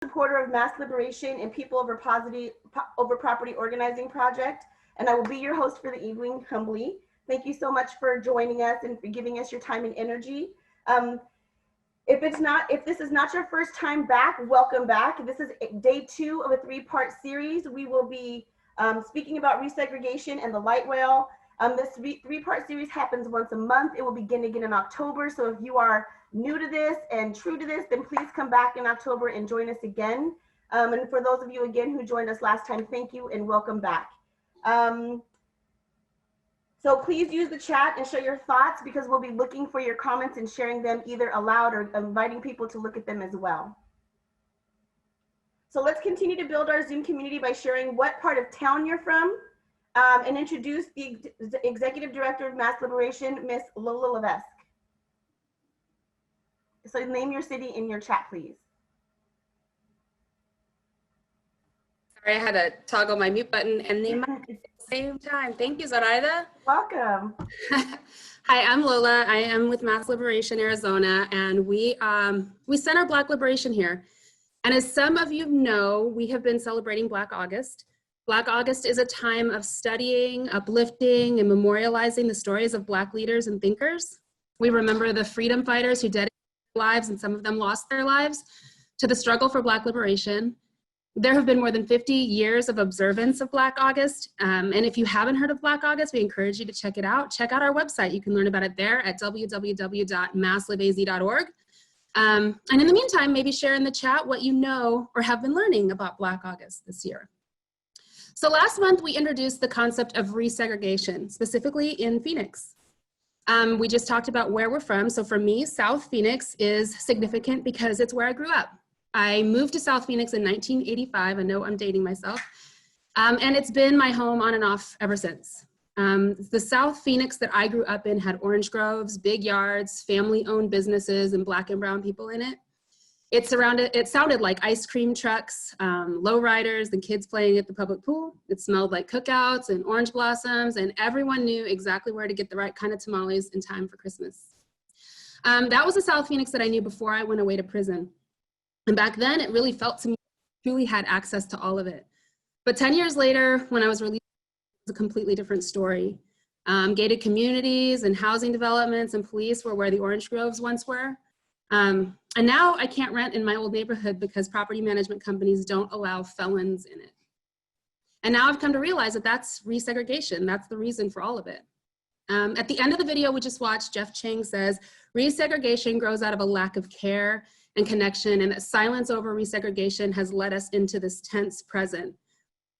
Supporter of mass liberation and people over property organizing project, and I will be your host for the evening, humbly. Thank you so much for joining us and for giving us your time and energy. If this is not your first time back, welcome back. This is day 2 of a 3-part series. We will be speaking about resegregation and the light rail. This 3-part series happens once a month. It will begin again in October. So if you are new to this and true to this, then please come back in October and join us again. And for those of you again who joined us last time, thank you and welcome back. So please use the chat and share your thoughts, because we'll be looking for your comments and sharing them either aloud or inviting people to look at them as well. So let's continue to build our Zoom community by sharing what part of town you're from, and introduce the Executive Director of Mass Liberation, Miss Lola Levesque. So name your city in your chat, please. Sorry, I had to toggle my mute button and name my at the same time. Thank you, Zoraida. Welcome. Hi, I'm Lola. I am with Mass Liberation Arizona, and we center Black liberation here. And as some of you know, we have been celebrating Black August. Black August is a time of studying, uplifting, and memorializing the stories of Black leaders and thinkers. We remember the freedom fighters who dedicated their lives, and some of them lost their lives, to the struggle for Black liberation. There have been more than 50 years of observance of Black August. And if you haven't heard of Black August, we encourage you to check it out. Check out our website. You can learn about it there at www.masslibaz.org. And in the meantime, maybe share in the chat what you know or have been learning about Black August this year. So last month, we introduced the concept of resegregation, specifically in Phoenix. We just talked about where we're from. So for me, South Phoenix is significant because it's where I grew up. I moved to South Phoenix in 1985. I know I'm dating myself. And it's been my home on and off ever since. The South Phoenix that I grew up in had orange groves, big yards, family-owned businesses, and Black and brown people in it. It sounded like ice cream trucks, lowriders, and kids playing at the public pool. It smelled like cookouts and orange blossoms, and everyone knew exactly where to get the right kind of tamales in time for Christmas. That was the South Phoenix that I knew before I went away to prison. And back then, it really felt to me I truly had access to all of it. But 10 years later, when I was released, it was a completely different story. Gated communities and housing developments and police were where the orange groves once were. And now I can't rent in my old neighborhood because property management companies don't allow felons in it. And now I've come to realize that that's resegregation. That's the reason for all of it. At the end of the video we just watched, Jeff Chang says, resegregation grows out of a lack of care and connection, and that silence over resegregation has led us into this tense present.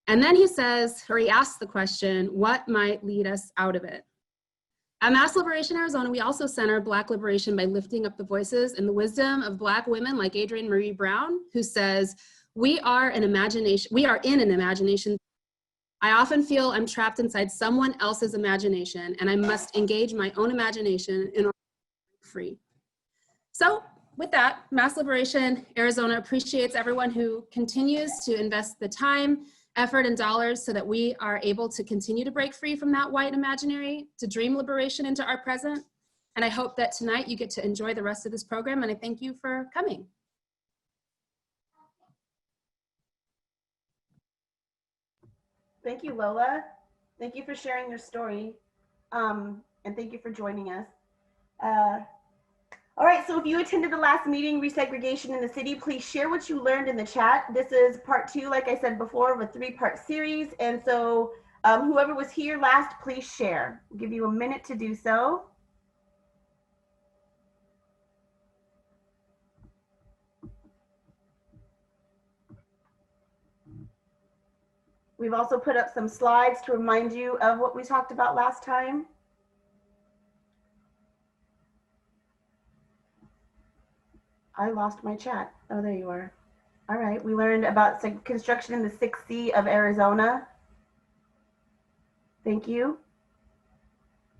And then he says, or he asks the question, what might lead us out of it? At Mass Liberation Arizona, we also center Black liberation by lifting up the voices and the wisdom of Black women like Adrienne Marie Brown, who says, we are in an imagination. I often feel I'm trapped inside someone else's imagination, and I must engage my own imagination in order to be free. So with that, Mass Liberation Arizona appreciates everyone who continues to invest the time, effort, and dollars so that we are able to continue to break free from that white imaginary, to dream liberation into our present. And I hope that tonight you get to enjoy the rest of this program, and I thank you for coming. Thank you, Lola. Thank you for sharing your story. And thank you for joining us. All right, so if you attended the last meeting, Resegregation in the City, please share what you learned in the chat. This is part 2, like I said before, of a 3-part series. And so whoever was here last, please share. I'll give you a minute to do so. We've also put up some slides to remind you of what we talked about last time. I lost my chat. Oh, there you are. All right, we learned about construction in the 6C of Arizona. Thank you.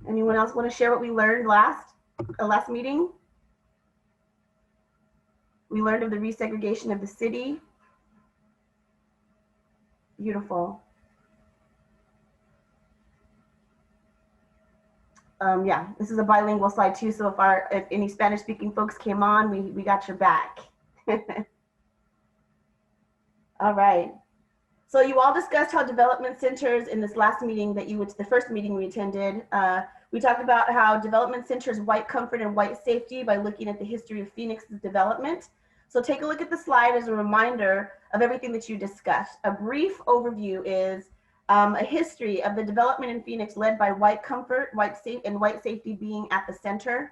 Anyone else want to share what we learned last meeting? We learned of the resegregation of the city. Beautiful. Yeah, this is a bilingual slide too, so if any Spanish speaking folks came on, we got your back. All right. So you all discussed how development centers in this last meeting the first meeting we attended, we talked about how development centers white comfort and white safety by looking at the history of Phoenix's development. So take a look at the slide as a reminder of everything that you discussed. A brief overview is a history of the development in Phoenix led by white comfort, white safety being at the center.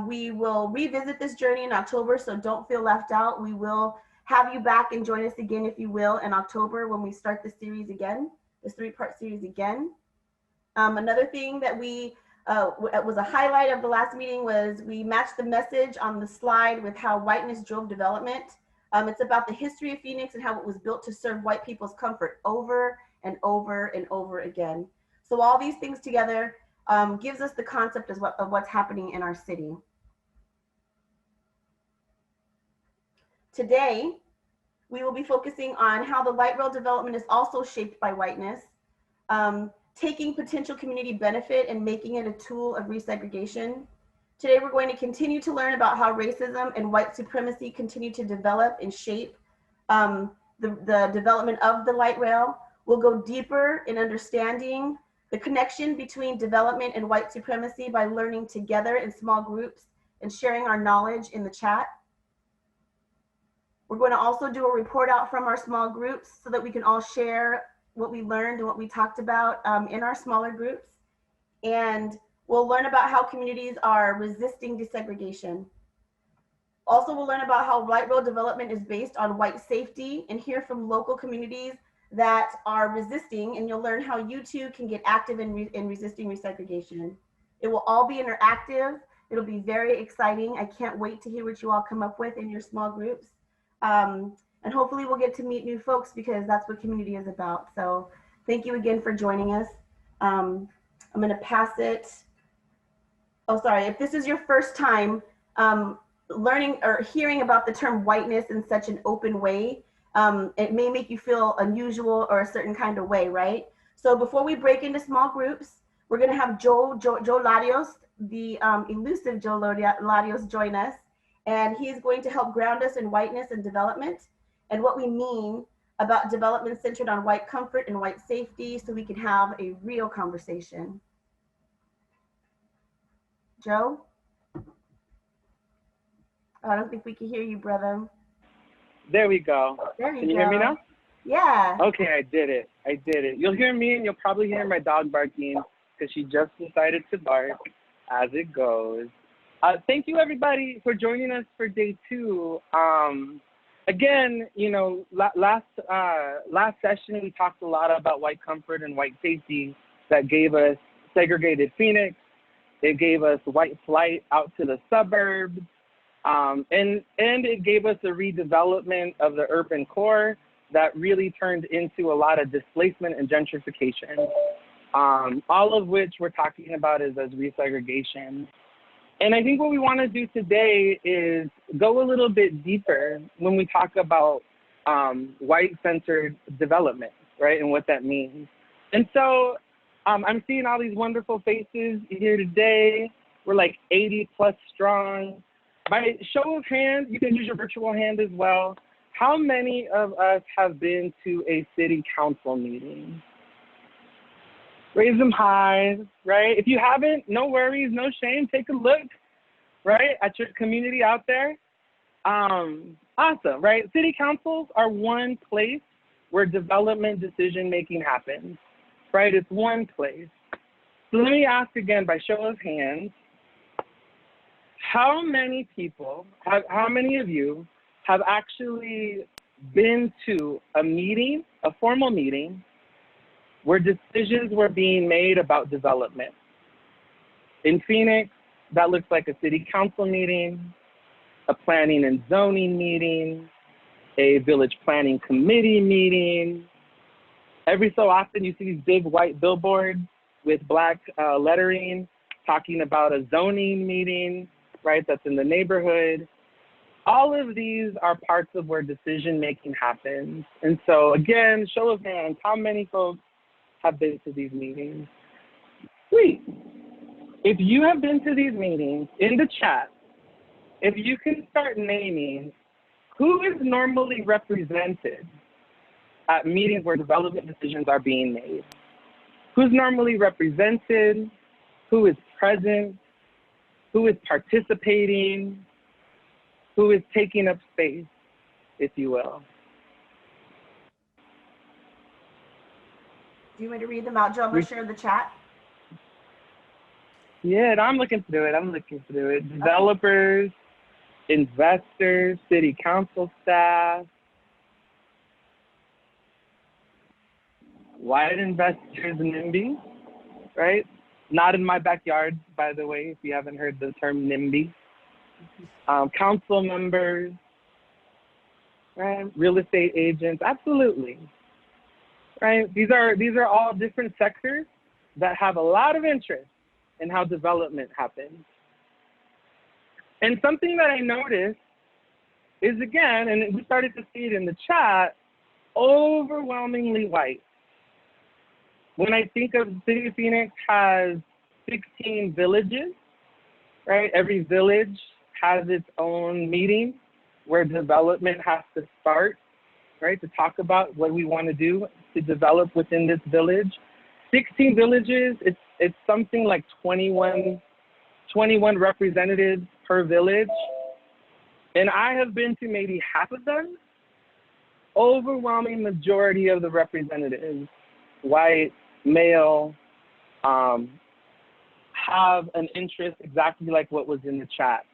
We will revisit this journey in October, so don't feel left out. We will have you back and join us again, if you will, in October when we start the series again, this 3-part series again. Another thing that was a highlight of the last meeting was we matched the message on the slide with how whiteness drove development. It's about the history of Phoenix and how it was built to serve white people's comfort over and over and over again. So all these things together gives us the concept of what's happening in our city. Today, we will be focusing on how the light rail development is also shaped by whiteness, taking potential community benefit and making it a tool of resegregation. Today, we're going to continue to learn about how racism and white supremacy continue to develop and shape the development of the light rail. We'll go deeper in understanding the connection between development and white supremacy by learning together in small groups and sharing our knowledge in the chat. We're going to also do a report out from our small groups so that we can all share what we learned and what we talked about in our smaller groups. And we'll learn about how communities are resisting desegregation. Also, we'll learn about how light rail development is based on white safety and hear from local communities that are resisting, and you'll learn how you too can get active in resisting resegregation. It will all be interactive. It'll be very exciting. I can't wait to hear what you all come up with in your small groups. And hopefully we'll get to meet new folks because that's what community is about. So thank you again for joining us. I'm going to pass it. Oh, sorry. If this is your first time learning or hearing about the term whiteness in such an open way, it may make you feel unusual or a certain kind of way, right? So before we break into small groups, we're going to have Joe Larios, the elusive Joe Larios, join us. And he is going to help ground us in whiteness and development and what we mean about development centered on white comfort and white safety so we can have a real conversation. Joe? I don't think we can hear you, brother. There we go. There you go. Can you hear me now? Yeah. Okay, I did it. You'll hear me and you'll probably hear my dog barking because she just decided to bark as it goes. Thank you, everybody, for joining us for day 2. Again, you know, last session, we talked a lot about white comfort and white safety that gave us segregated Phoenix. It gave us white flight out to the suburbs. And it gave us a redevelopment of the urban core that really turned into a lot of displacement and gentrification. All of which we're talking about is as resegregation. And I think what we want to do today is go a little bit deeper when we talk about white-centered development, right, and what that means. And so I'm seeing all these wonderful faces here today. We're like 80 plus strong. By show of hands, you can use your virtual hand as well. How many of us have been to a city council meeting? Raise them high, right? If you haven't, no worries, no shame. Take a look, right, at your community out there. Awesome, right? City councils are one place where development decision-making happens, right? It's one place. So let me ask again by show of hands, how many people, how many of you have actually been to a meeting, a formal meeting, where decisions were being made about development? In Phoenix, that looks like a city council meeting, a planning and zoning meeting, a village planning committee meeting. Every so often you see these big white billboards with black lettering talking about a zoning meeting, right, that's in the neighborhood. All of these are parts of where decision-making happens. And so again, show of hands, how many folks have been to these meetings? Sweet. If you have been to these meetings, in the chat, if you can start naming who is normally represented at meetings where development decisions are being made. Who's normally represented? Who is present? Who is participating? Who is taking up space, if you will? Do you want me to read them out, Joe? We'll share the chat. Yeah, I'm looking through it. Developers, investors, city council staff, white investors and NIMBY, right? Not in my backyard, by the way, if you haven't heard the term NIMBY. Council members, right? Real estate agents, absolutely. Right? These are all different sectors that have a lot of interest in how development happens. And something that I noticed is, again, and we started to see it in the chat, overwhelmingly white. When I think of the city of Phoenix has 16 villages, right? Every village has its own meeting where development has to start, right? To talk about what we want to do to develop within this village. 16 villages, it's something like 21 representatives per village. And I have been to maybe half of them. Overwhelming majority of the representatives, white, male, have an interest exactly like what was in the chat,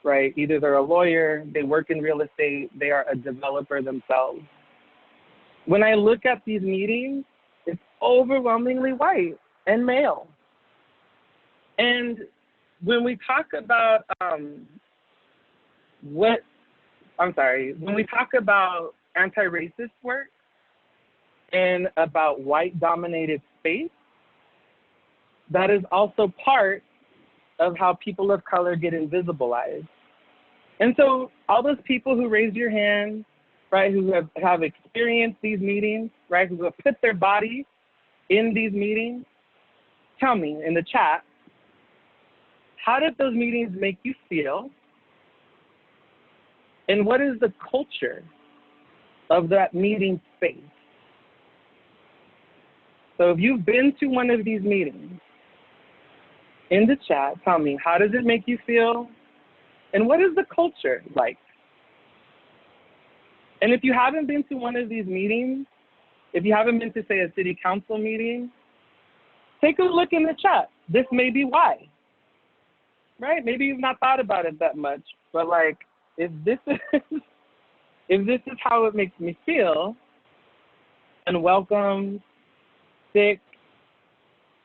right? Either they're a lawyer, they work in real estate, they are a developer themselves. When I look at these meetings, it's overwhelmingly white and male. And when we talk about when we talk about anti-racist work and about white-dominated space, that is also part of how people of color get invisibilized. And so all those people who raise your hand, right, who have experienced these meetings, right, who have put their body in these meetings, tell me in the chat, how did those meetings make you feel? And what is the culture of that meeting space? So if you've been to one of these meetings, in the chat, tell me, how does it make you feel? And what is the culture like? And if you haven't been to one of these meetings, if you haven't been to, say, a city council meeting, take a look in the chat. This may be why, right? Maybe you've not thought about it that much, but like, if this is how it makes me feel, unwelcome, sick,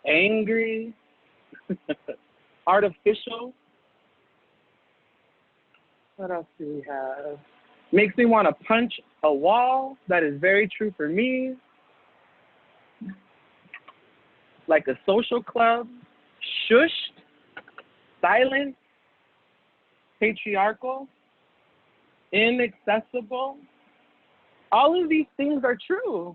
angry, artificial. What else do we have? Makes me want to punch a wall. That is very true for me. Like a social club, shushed, silent, patriarchal, inaccessible. All of these things are true.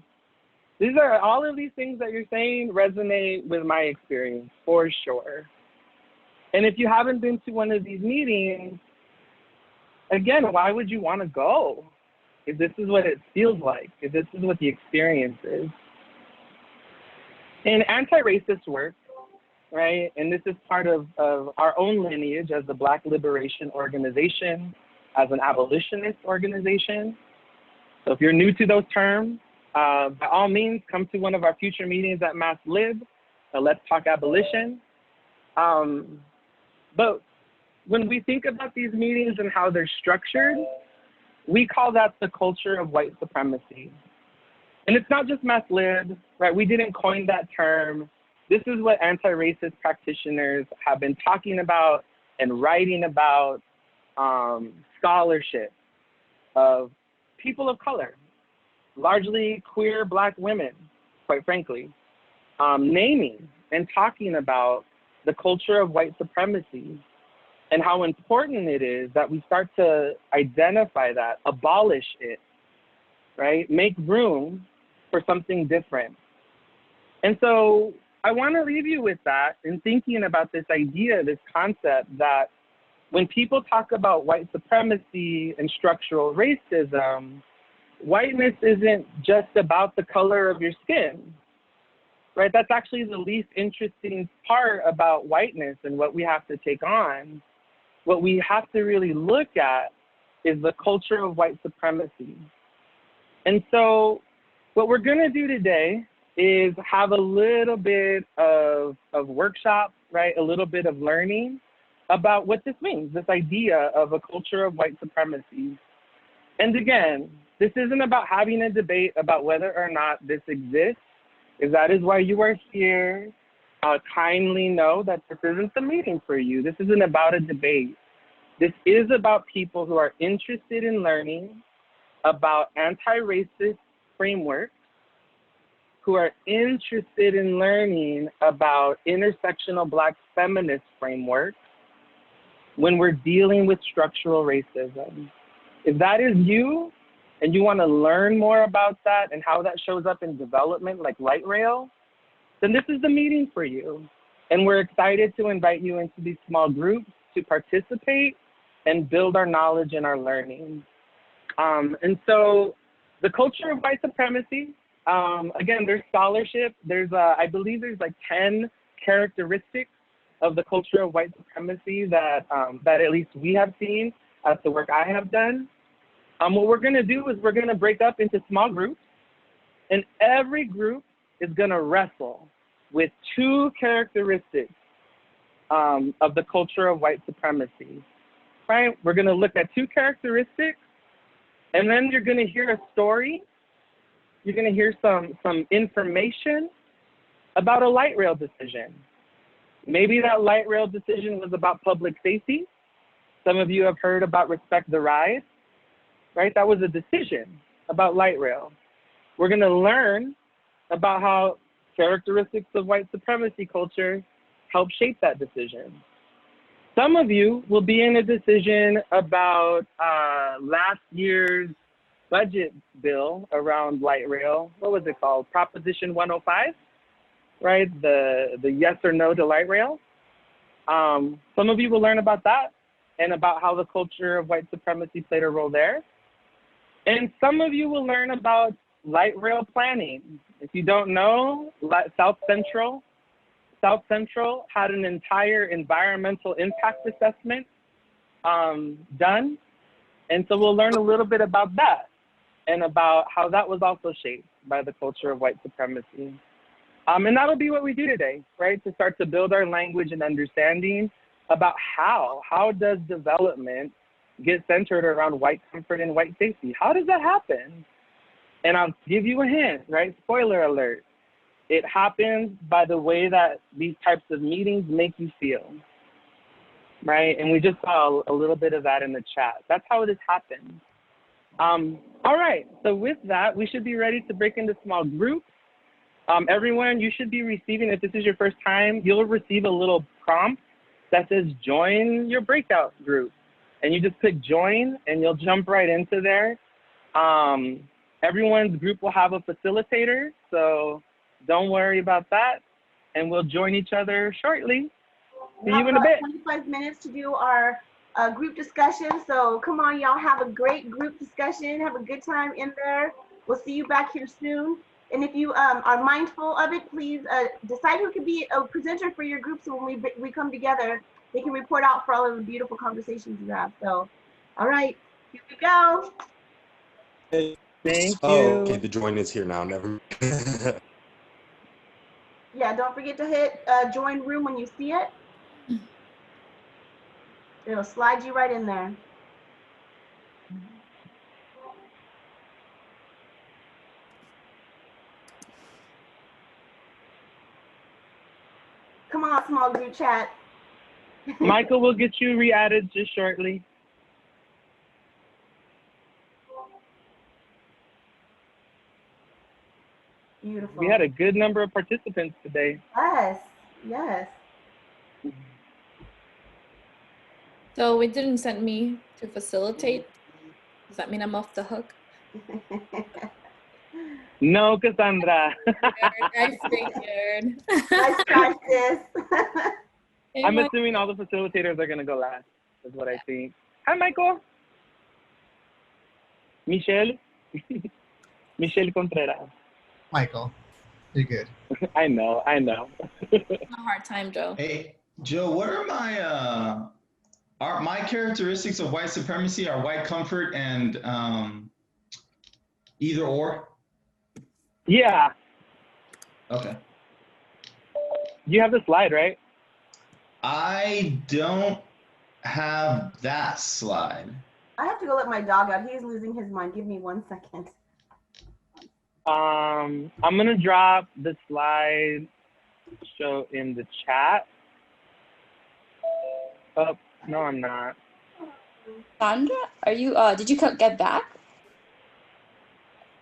All of these things that you're saying resonate with my experience for sure. And if you haven't been to one of these meetings, again, why would you want to go if this is what it feels like, if this is what the experience is? In anti-racist work, right, and this is part of our own lineage as the Black Liberation Organization, as an abolitionist organization. So if you're new to those terms, by all means, come to one of our future meetings at Mass Lib. Let's talk abolition. But when we think about these meetings and how they're structured, we call that the culture of white supremacy. And it's not just Mass Lib, right? We didn't coin that term. This is what anti-racist practitioners have been talking about and writing about, scholarship of people of color, largely queer Black women, quite frankly, naming and talking about the culture of white supremacy and how important it is that we start to identify that, abolish it, right? Make room for something different. And so I want to leave you with that in thinking about this idea, this concept that when people talk about white supremacy and structural racism, whiteness isn't just about the color of your skin, right? That's actually the least interesting part about whiteness and what we have to take on. What we have to really look at is the culture of white supremacy. And so what we're gonna do today is have a little bit of workshop, right? A little bit of learning about what this means, this idea of a culture of white supremacy. And again, this isn't about having a debate about whether or not this exists. If that is why you are here, kindly know that this isn't the meeting for you. This isn't about a debate. This is about people who are interested in learning about anti-racist frameworks, who are interested in learning about intersectional Black feminist frameworks when we're dealing with structural racism. If that is you, and you want to learn more about that and how that shows up in development like light rail, then this is the meeting for you. And we're excited to invite you into these small groups to participate and build our knowledge and our learning. And so the culture of white supremacy, again, there's scholarship. There's, I believe there's like 10 characteristics of the culture of white supremacy that, that at least we have seen as the work I have done. What we're gonna do is we're gonna break up into small groups, and every group is gonna wrestle with 2 characteristics of the culture of white supremacy, right? We're gonna look at 2 characteristics, and then you're gonna hear a story. You're gonna hear some information about a light rail decision. Maybe that light rail decision was about public safety. Some of you have heard about Respect the Ride, right? That was a decision about light rail. We're gonna learn about how characteristics of white supremacy culture help shape that decision. Some of you will be in a decision about last year's budget bill around light rail. What was it called? Proposition 105, right? The yes or no to light rail. Some of you will learn about that and about how the culture of white supremacy played a role there. And some of you will learn about light rail planning. If you don't know, South Central had an entire environmental impact assessment done. And so we'll learn a little bit about that and about how that was also shaped by the culture of white supremacy. And that'll be what we do today, right? To start to build our language and understanding about how does development get centered around white comfort and white safety? How does that happen? And I'll give you a hint, right? Spoiler alert. It happens by the way that these types of meetings make you feel, right? And we just saw a little bit of that in the chat. That's how this happens. All right, so with that, we should be ready to break into small groups. Everyone, you should be receiving, if this is your first time, you'll receive a little prompt that says join your breakout group. And you just click join and you'll jump right into there. Everyone's group will have a facilitator, so don't worry about that. And we'll join each other shortly. See you in a bit. 25 minutes to do our group discussion. So come on, y'all, have a great group discussion. Have a good time in there. We'll see you back here soon. And if you are mindful of it, please decide who can be a presenter for your group, so when we come together, they can report out for all of the beautiful conversations you have. So, all right, here we go. Hey. Thank you. Oh, okay, the join is here now, never. Yeah, don't forget to hit join room when you see it. It'll slide you right in there. Come on, small group chat. Michael will get you re-added just shortly. Beautiful. We had a good number of participants today. Yes, yes. So it didn't send me to facilitate. Does that mean I'm off the hook? No, Cassandra. I figured. Nice practice. I'm assuming all the facilitators are going to go last, is what I think. Hi, Michael. Michelle. Michelle Contreras. Michael, you're good. I know. A hard time, Joe. Hey, Joe, what are my characteristics of white supremacy are white comfort and either or? Yeah. Okay. You have the slide, right? I don't have that slide. I have to go let my dog out. He's losing his mind. Give me 1 second. I'm gonna drop the slide show in the chat. Oh, no, I'm not. Sandra, are you? Did you get back?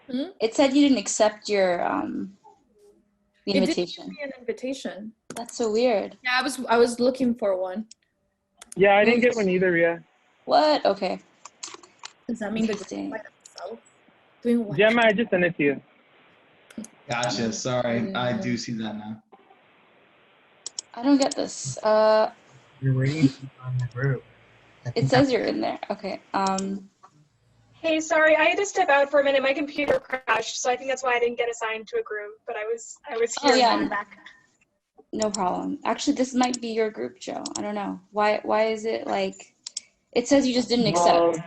Hmm? It said you didn't accept your the It didn't invitation. give me an invitation. That's so weird. Yeah, I was looking for one. Yeah, I didn't get one either, Ria. What? Okay. Does that mean they're Interesting. by themselves? Doing what? Gemma, I just sent it to you. Gotcha. Sorry, I do see that now. I don't get this. You're waiting on the group. It says you're in there. Okay. Hey, sorry, I had to step out for a minute. My computer crashed, so I think that's why I didn't get assigned to a group. But I was Oh, here. yeah. And I'm back. No problem. Actually, this might be your group, Joe. I don't know. Why is it like? It says you just didn't accept.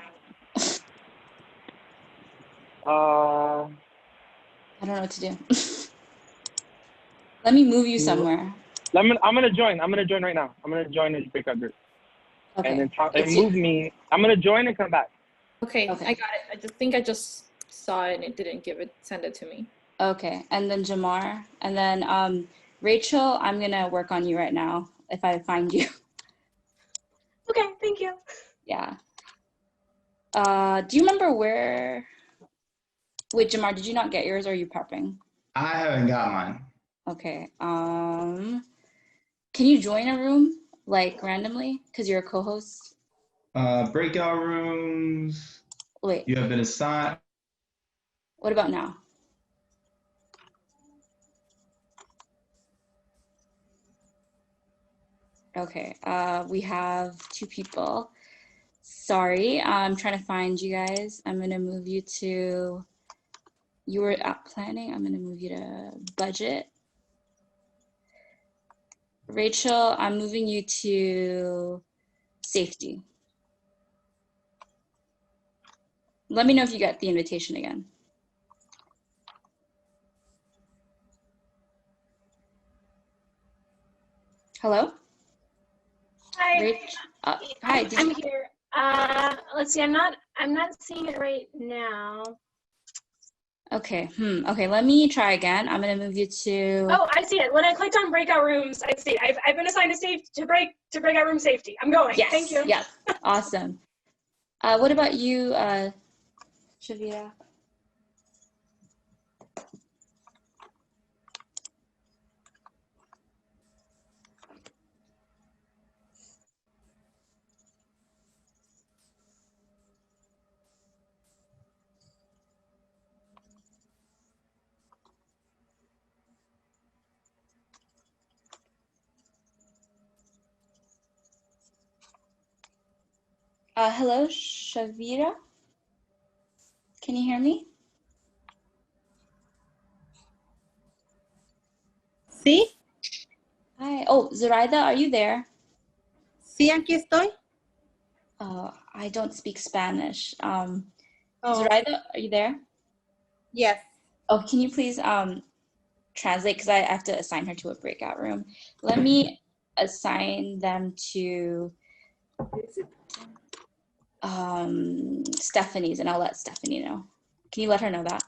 Well, I don't know what to do. Let me move you somewhere. I'm gonna join. I'm gonna join right now. I'm gonna join this breakout group. Okay. And then move me. I'm gonna join and come back. Okay, Okay. I got it. I just saw it and it didn't send it to me. Okay, and then Jamar, and then Rachel, I'm gonna work on you right now if I find you. Okay, thank you. Yeah. Do you remember where? Wait, Jamar, did you not get yours or are you prepping? I haven't got mine. Okay. Can you join a room like randomly because you're a co-host? Breakout rooms. Wait, You have been assigned. what about now? Okay, we have 2 people. Sorry, I'm trying to find you guys. I'm gonna move you to, you were at planning, I'm gonna move you to budget. Rachel, I'm moving you to safety. Let me know if you got the invitation again. Hello? Hi. Hi. I'm here. Let's see. I'm not seeing it right now. Okay. Okay. Let me try again. I'm gonna move you to. Oh, I see it. When I clicked on breakout rooms, I see. I've been assigned to breakout room safety. I'm going. Yes. Thank you. Yes. Awesome. What about you, Shavira? Hello, Shavira? Can you hear me? Sí, Hi. Oh, Zoraida, are you there? sí, aquí estoy. I don't speak Spanish. Oh, Zoraida, are you there? yes. Oh, can you please translate? Because I have to assign her to a breakout room. Let me assign them to Stephanie's, and I'll let Stephanie know. Can you let her know that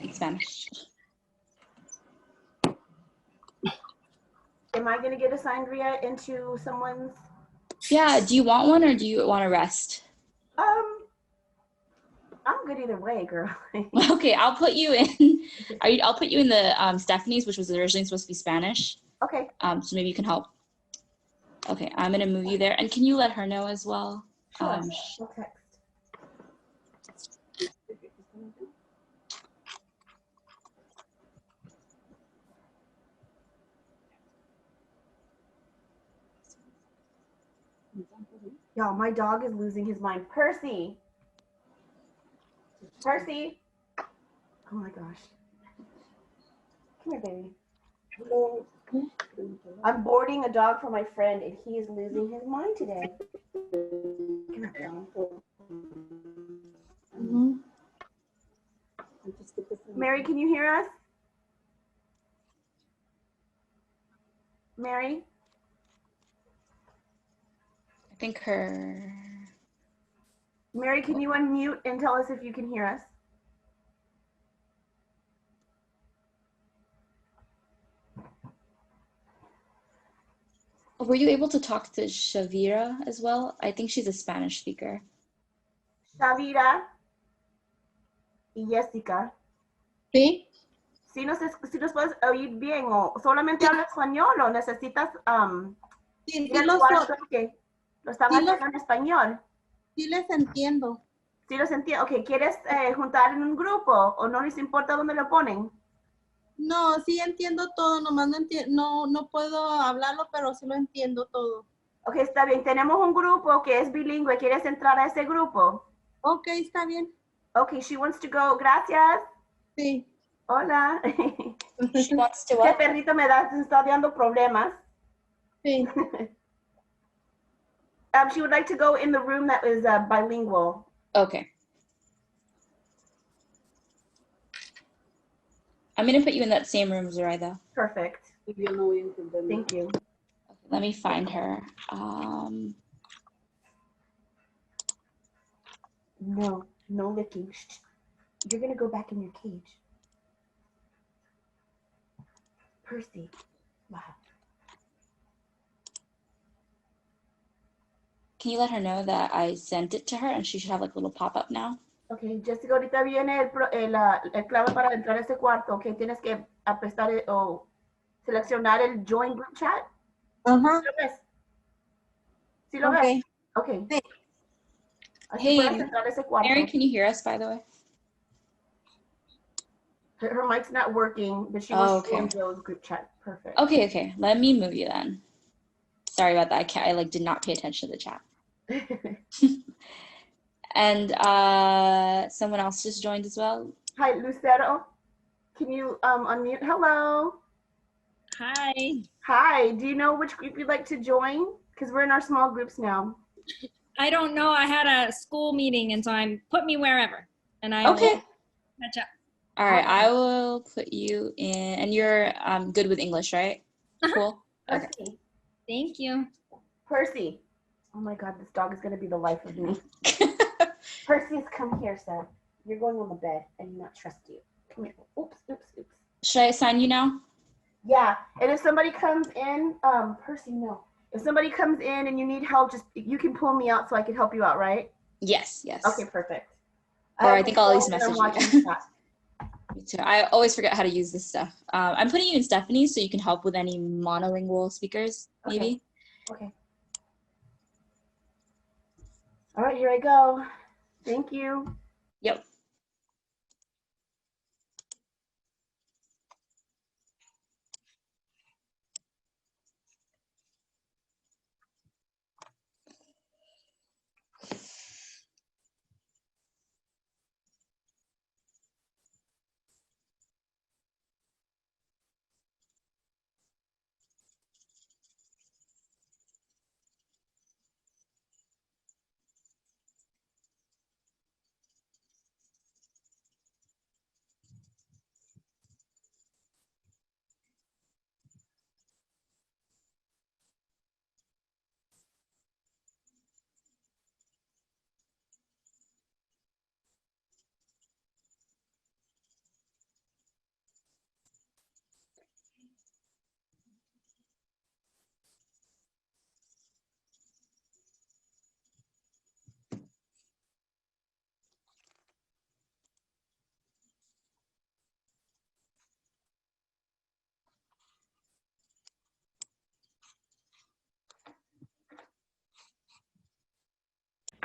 in Spanish? Am I going to get assigned, Ria, into someone's? Yeah, do you want one or do you want to rest? I'm good either way, girl. Okay, I'll put you in. I'll put you in the Stephanie's, which was originally supposed to be Spanish. Okay. So maybe you can help. Okay, I'm gonna move you there, and can you let her know as well? Sure. We'll text. Y'all, my dog is losing his mind. Percy. Percy. Oh my gosh. Come here, baby. I'm boarding a dog for my friend, and he is losing his mind today. Come here, dog. Mary, can you hear us? Mary? I think her. Mary, can you unmute and tell us if you can hear us? Were you able to talk to Shavira as well? I think she's a Spanish speaker. Shavira y Jessica. Sí. Si nos puedes oír bien o solamente hablas español o necesitas Sí, ir al cuarto que lo están haciendo en español. sí les entiendo. Sí los entiendo. Ok, ¿quieres juntar en un grupo o no les importa dónde lo ponen? No, sí entiendo todo, nomás no puedo hablarlo, pero sí lo entiendo todo. Ok, está bien. Tenemos un grupo que es bilingüe. ¿Quieres entrar a ese grupo? Ok, está bien. Ok, she wants to go. Gracias. Sí. Hola. She wants to ¿Qué what? perrito me está dando problemas? Sí. She would like to go in the room that is bilingual. Okay. I'm gonna put you in that same room, Zoraida. Perfect. Thank you. Okay, let me find her. No licking. Shh. You're gonna go back in your cage. Percy. Wow. Can you let her know that I sent it to her and she should have like a little pop-up now? Okay, Jessica, ahorita viene el clave para entrar a ese cuarto. Okay, tienes que apestar o seleccionar el join group chat. Ajá. ¿Sí lo ves? ¿Sí lo ves? Okay. Sí. Así puedes entrar a ese cuarto. Mary, can you hear us, by the way? Her mic's not working, but she wants to join Joe's group chat. Perfect. Okay. Let me move you then. Sorry about that. I did not pay attention to the chat. And someone else just joined as well. Hi, Lucero. Can you unmute? Hello. Hi. Hi. Do you know which group you'd like to join? Because we're in our small groups now. I don't know. I had a school meeting, and so put me wherever, and I will catch up. All right, I will put you in, and you're good with English, right? Cool. Okay. Percy. Thank you. Percy. Oh my God, this dog is going to be the life of me. Perseus, come here, son. You're going on the bed. I do not trust you. Come here. Oops. Should I assign you now? Yeah, and if somebody comes in, Percy, no. If somebody comes in and you need help, you can pull me out so I can help you out, right? Yes. Okay, perfect. Or I think I'll at least message you. Me too. I always forget how to use this stuff. I'm putting you in Stephanie so you can help with any monolingual speakers, maybe. Okay. All right, here I go. Thank you. Yep.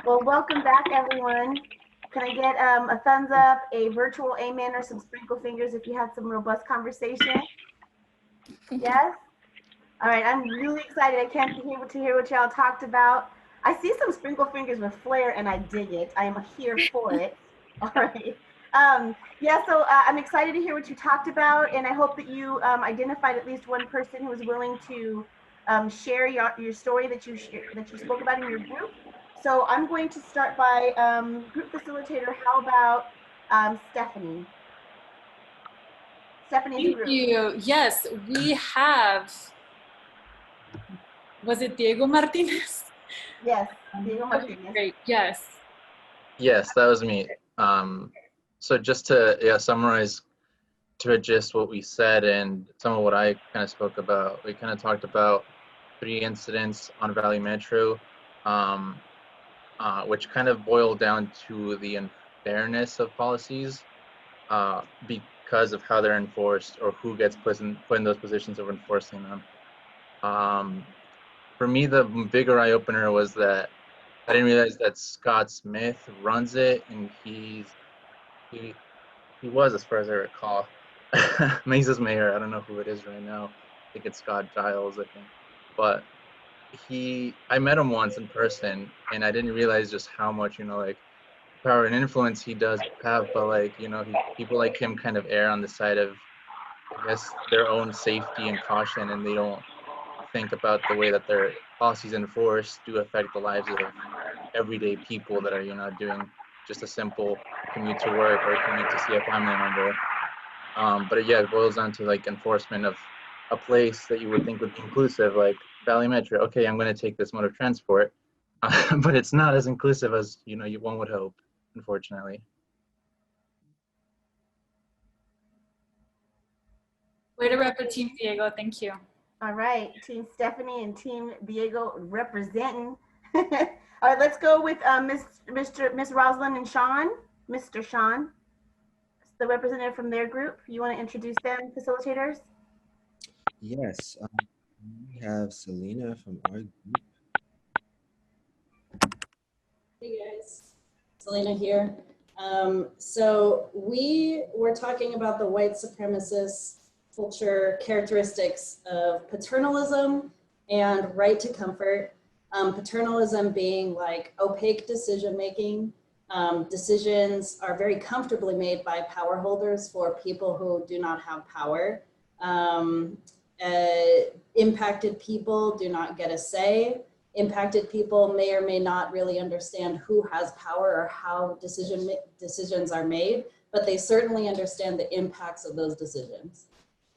Well, welcome back, everyone. Can I get a thumbs up, a virtual amen, or some sprinkle fingers if you had some robust conversation? Yes? All right, I'm really excited. I can't wait to hear what y'all talked about. I see some sprinkle fingers with flair, and I dig it. I am here for it. All right. Yeah, so I'm excited to hear what you talked about, and I hope that you identified at least one person who was willing to share your story that you spoke about in your group. So I'm going to start by group facilitator. How about Stephanie? Stephanie's Thank group. you. Yes, we have. Was it Diego Martinez? Yes, Diego Martinez. Okay, great. Yes. Yes, that was me. So just to summarize to just what we said and some of what I kind of spoke about, we kind of talked about 3 incidents on Valley Metro, which kind of boiled down to the unfairness of policies because of how they're enforced or who gets put in those positions of enforcing them. For me, the bigger eye-opener was that I didn't realize that Scott Smith runs it, and he was, as far as I recall, Mesa's mayor. I don't know who it is right now. I think it's Scott Giles, I think. But I met him once in person, and I didn't realize just how much, like, power and influence he does have. But like, people like him kind of err on the side of, I guess, their own safety and caution, and they don't think about the way that their policies enforced do affect the lives of everyday people that are, doing just a simple commute to work or commute to see a family member. But yeah, it boils down to like enforcement of a place that you would think would be inclusive, like Valley Metro. Okay, I'm going to take this mode of transport, but it's not as inclusive as one would hope, unfortunately. Way to rep the team, Diego. Thank you. All right, Team Stephanie and Team Diego representing. All right, let's go with Miss Rosalind and Sean. Mr. Sean, the representative from their group. You want to introduce them, facilitators? Yes, we have Selena from our group. Hey guys, Selena here. So we were talking about the white supremacist culture characteristics of paternalism and right to comfort. Paternalism being like opaque decision-making. Decisions are very comfortably made by power holders for people who do not have power. Impacted people do not get a say. Impacted people may or may not really understand who has power or how decisions are made, but they certainly understand the impacts of those decisions.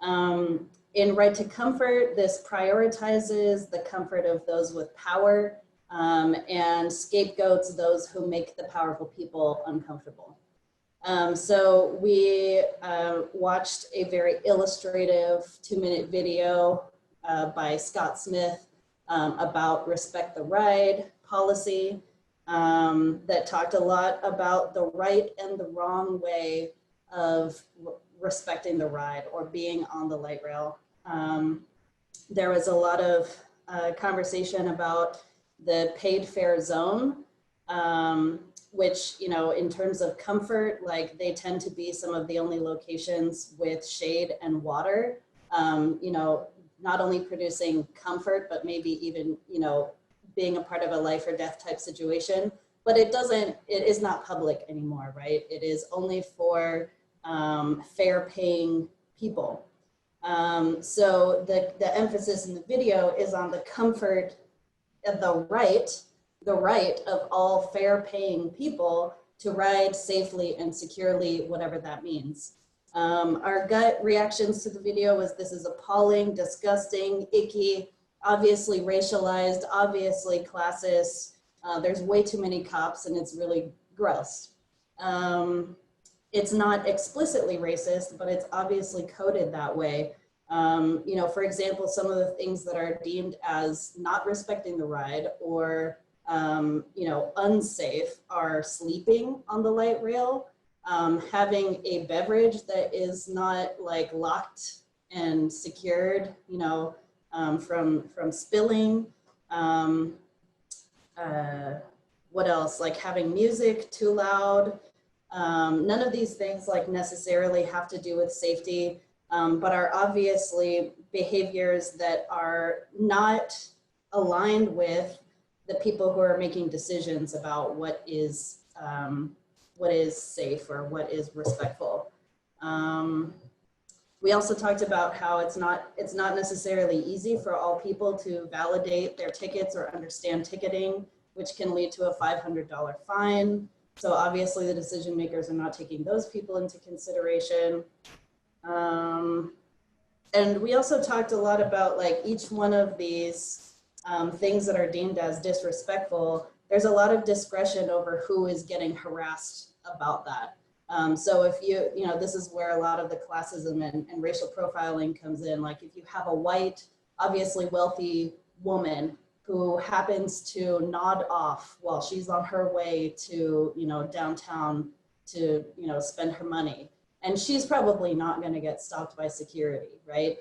In right to comfort, this prioritizes the comfort of those with power and scapegoats those who make the powerful people uncomfortable. So we watched a very illustrative 2-minute video by Scott Smith about respect the ride policy that talked a lot about the right and the wrong way of respecting the ride or being on the light rail. There was a lot of conversation about the paid fare zone, which, in terms of comfort, like they tend to be some of the only locations with shade and water, not only producing comfort, but maybe even, being a part of a life or death type situation, but it is not public anymore, right? It is only for fare paying people. So the emphasis in the video is on the comfort of the right of all fare paying people to ride safely and securely, whatever that means. Our gut reactions to the video was this is appalling, disgusting, icky, obviously racialized, obviously classist. There's way too many cops and it's really gross. It's not explicitly racist, but it's obviously coded that way. For example, some of the things that are deemed as not respecting the ride or, unsafe are sleeping on the light rail, having a beverage that is not like locked and secured, from spilling. What else? Like having music too loud. None of these things like necessarily have to do with safety, but are obviously behaviors that are not aligned with the people who are making decisions about what is safe or what is respectful. We also talked about how it's not necessarily easy for all people to validate their tickets or understand ticketing, which can lead to a $500 fine. So obviously the decision makers are not taking those people into consideration. And we also talked a lot about like each one of these things that are deemed as disrespectful. There's a lot of discretion over who is getting harassed about that. So if this is where a lot of the classism and racial profiling comes in. Like if you have a white, obviously wealthy woman who happens to nod off while she's on her way to, downtown to, spend her money. And she's probably not going to get stopped by security, right?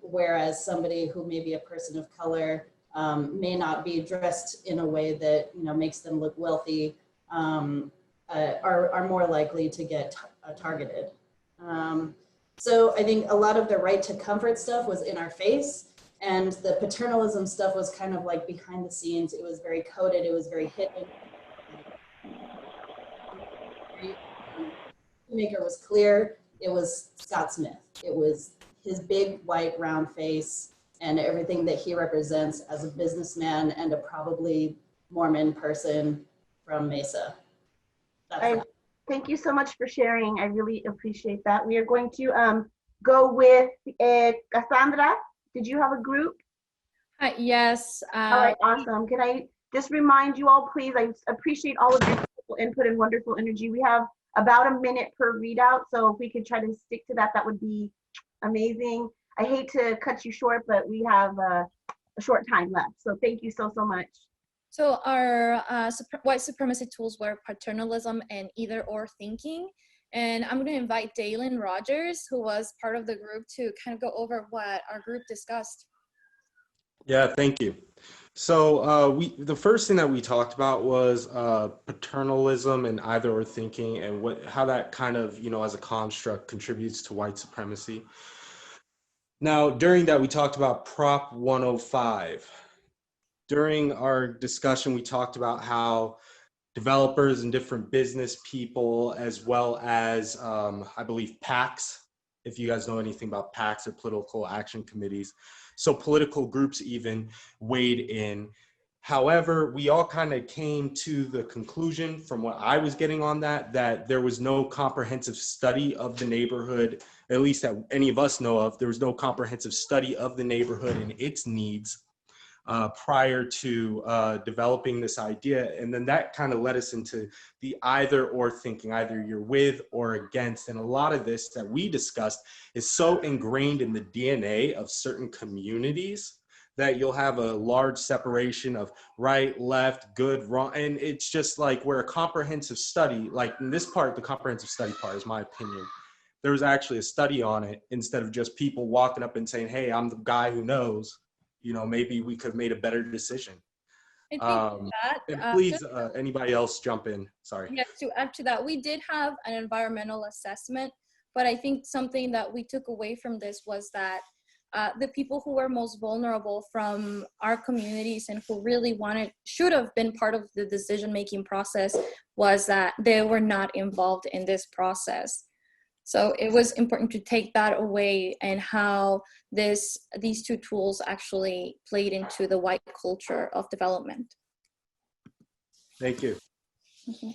Whereas somebody who may be a person of color may not be dressed in a way that, makes them look wealthy, are more likely to get targeted. So I think a lot of the right to comfort stuff was in our face, and the paternalism stuff was kind of like behind the scenes. It was very coded, it was very hidden. The maker was clear. It was Scott Smith. It was his big white round face and everything that he represents as a businessman and a probably Mormon person from Mesa. Thank you so much for sharing. I really appreciate that. We are going to go with Cassandra. Did you have a group? Yes. All right, awesome. Can I just remind you all, please, I appreciate all of your input and wonderful energy. We have about a minute per readout, so if we could try to stick to that, that would be amazing. I hate to cut you short, but we have a short time left, so thank you so much. So our white supremacy tools were paternalism and either or thinking. And I'm going to invite Dalen Rogers, who was part of the group, to kind of go over what our group discussed. Yeah, thank you. So the first thing that we talked about was paternalism and either or thinking, and how that kind of, as a construct contributes to white supremacy. Now, during that, we talked about Prop 105. During our discussion, we talked about how developers and different business people, as well as, I believe, PACs, if you guys know anything about PACs or political action committees. So political groups even weighed in. However, we all kind of came to the conclusion from what I was getting on that there was no comprehensive study of the neighborhood, at least that any of us know of. There was no comprehensive study of the neighborhood and its needs prior to developing this idea. And then that kind of led us into the either or thinking, either you're with or against. And a lot of this that we discussed is so ingrained in the DNA of certain communities that you'll have a large separation of right, left, good, wrong. And it's just like where a comprehensive study, like in this part, the comprehensive study part is my opinion. There was actually a study on it instead of just people walking up and saying, hey, I'm the guy who knows. Maybe we could have made a better decision. And please, anybody else jump in, sorry. Yes, to add to that, we did have an environmental assessment, but I think something that we took away from this was that the people who were most vulnerable from our communities and who really should have been part of the decision-making process was that they were not involved in this process. So it was important to take that away and how these two tools actually played into the white culture of development. Thank you. Mm-hmm.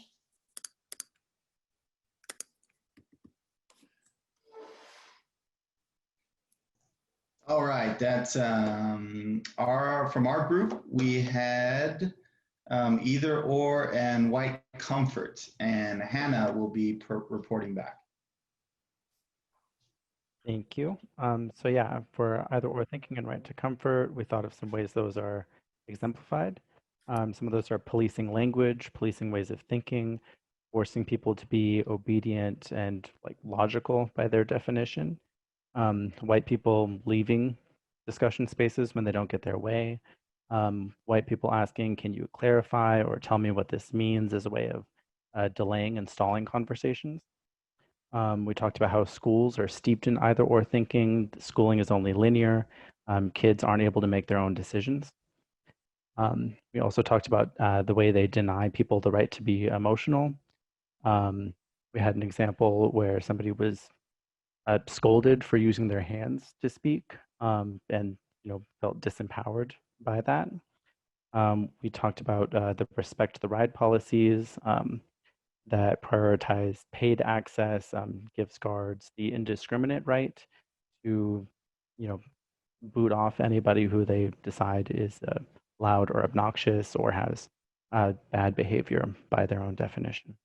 All right, that's from our group, we had either or and white comfort, and Hannah will be reporting back. Thank you. So yeah, for either or thinking and right to comfort, we thought of some ways those are exemplified. Some of those are policing language, policing ways of thinking, forcing people to be obedient and like logical by their definition. White people leaving discussion spaces when they don't get their way. White people asking, can you clarify or tell me what this means, as a way of delaying and stalling conversations. We talked about how schools are steeped in either or thinking. Schooling is only linear. Kids aren't able to make their own decisions. We also talked about the way they deny people the right to be emotional. We had an example where somebody was scolded for using their hands to speak, and felt disempowered by that. We talked about the respect the ride policies that prioritize paid access, gives guards the indiscriminate right to, boot off anybody who they decide is loud or obnoxious or has bad behavior by their own definition.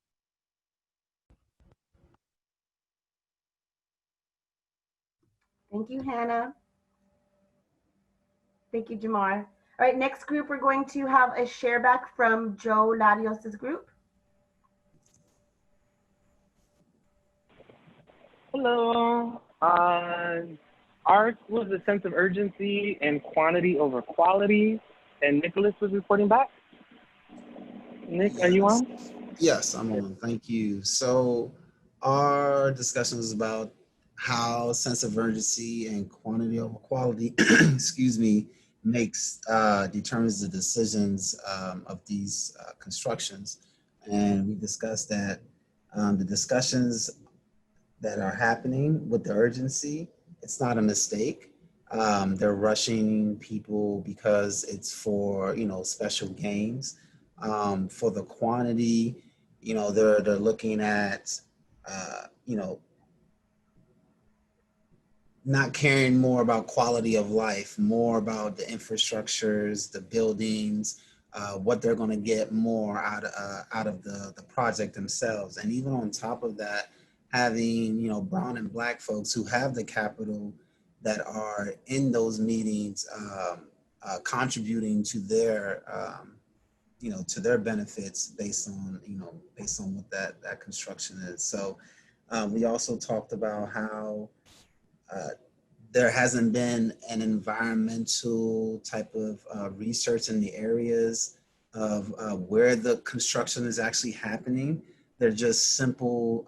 Thank you, Hannah. Thank you, Jamar. All right, next group, we're going to have a share back from Joe Larios's group. Hello. Ours was a sense of urgency and quantity over quality, and Nicholas was reporting back. Nick, are you on? Yes, I'm on. Thank you. So our discussion was about how sense of urgency and quantity over quality, excuse me, determines the decisions of these constructions. And we discussed that the discussions that are happening with the urgency, it's not a mistake. They're rushing people because it's for, special gains. For the quantity, they're looking at, not caring more about quality of life, more about the infrastructures, the buildings, what they're going to get more out of the project themselves. And even on top of that, having brown and black folks who have the capital that are in those meetings, contributing to their to their benefits based on what that construction is. So we also talked about how there hasn't been an environmental type of research in the areas of where the construction is actually happening. They're just simple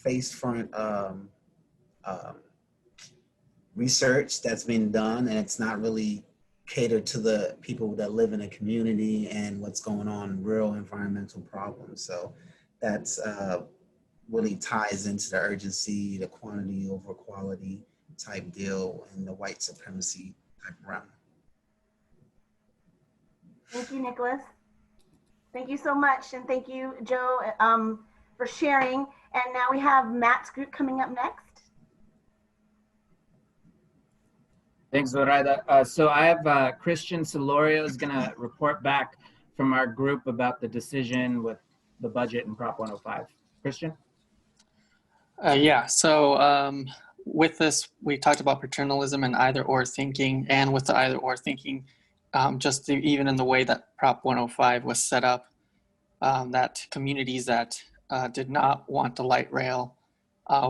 face front research that's been done, and it's not really catered to the people that live in a community and what's going on, real environmental problems. So that's really ties into the urgency, the quantity over quality type deal, and the white supremacy type realm. Thank you, Nicholas. Thank you so much. And thank you, Joe, for sharing. And now we have Matt's group coming up next. Thanks, Zoraida. So I have Christian Solorio is going to report back from our group about the decision with the budget and Prop 105. Christian? Yeah, so with this, we talked about paternalism and either or thinking, and with the either or thinking, even in the way that Prop 105 was set up, that communities that did not want the light rail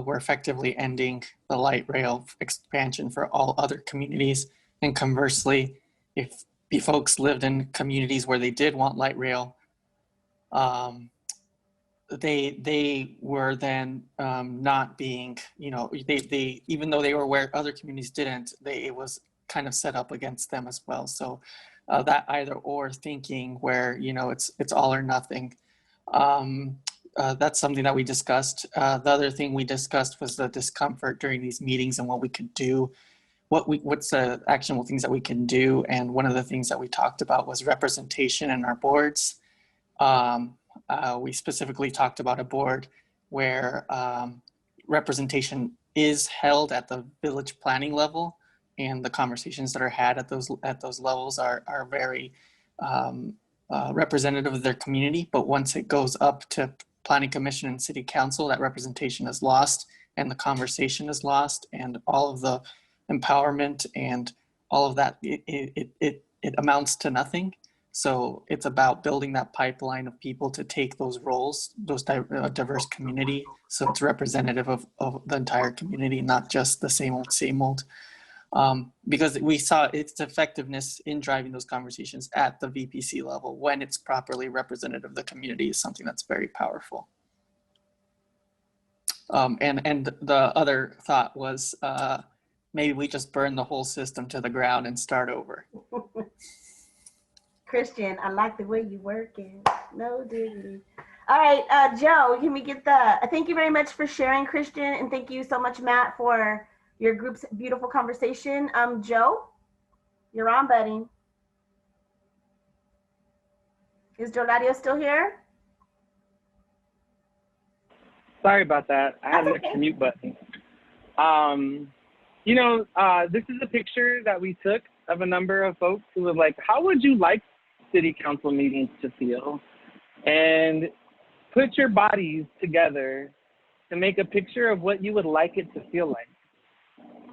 were effectively ending the light rail expansion for all other communities. And conversely, if folks lived in communities where they did want light rail, they were then not being, they even though they were where other communities didn't, it was kind of set up against them as well. So that either or thinking where, it's all or nothing. That's something that we discussed. The other thing we discussed was the discomfort during these meetings and what we could do, what's the actionable things that we can do. And one of the things that we talked about was representation in our boards. We specifically talked about a board where representation is held at the village planning level, and the conversations that are had at those levels are very representative of their community. But once it goes up to planning commission and city council, that representation is lost and the conversation is lost, and all of the empowerment and all of that, it amounts to nothing. So it's about building that pipeline of people to take those roles, those diverse community. So it's representative of the entire community, not just the same old. Because we saw its effectiveness in driving those conversations at the VPC level when it's properly representative of the community is something that's very powerful. And the other thought was maybe we just burn the whole system to the ground and start over. Christian, I like the way you working. No diggity. All right, Joe, can we get the, thank you very much for sharing, Christian, and thank you so much, Matt, for your group's beautiful conversation. Joe, you're on, buddy. Is Joe Ladio still here? Sorry about that. I had an extra mute button. You know, this is a picture that we took of a number of folks who were like, how would you like city council meetings to feel? And put your bodies together to make a picture of what you would like it to feel like.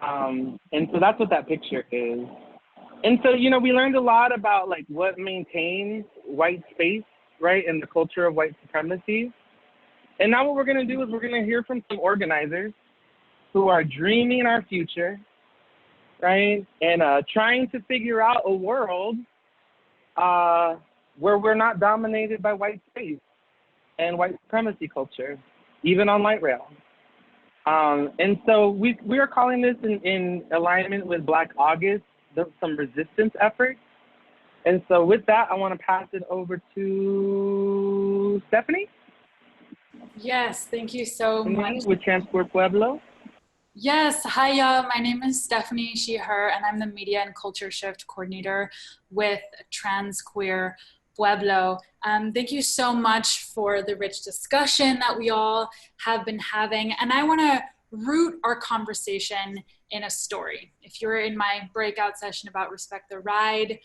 And so that's what that picture is. And so, you know, we learned a lot about like what maintains white space, right, and the culture of white supremacy. And now what we're gonna do is we're gonna hear from some organizers who are dreaming our future, right, and trying to figure out a world where we're not dominated by white space and white supremacy culture, even on light rail. And so we are calling this in alignment with Black August, some resistance efforts. And so with that, I want to pass it over to Stephanie. Yes, thank you so much. With Transport Pueblo. Yes, hi, my name is Stephanie, she, her, and I'm the Media and Culture Shift Coordinator with Trans Queer Pueblo. Thank you so much for the rich discussion that we all have been having. And I want to root our conversation in a story. If you're in my breakout session about Respect the Ride,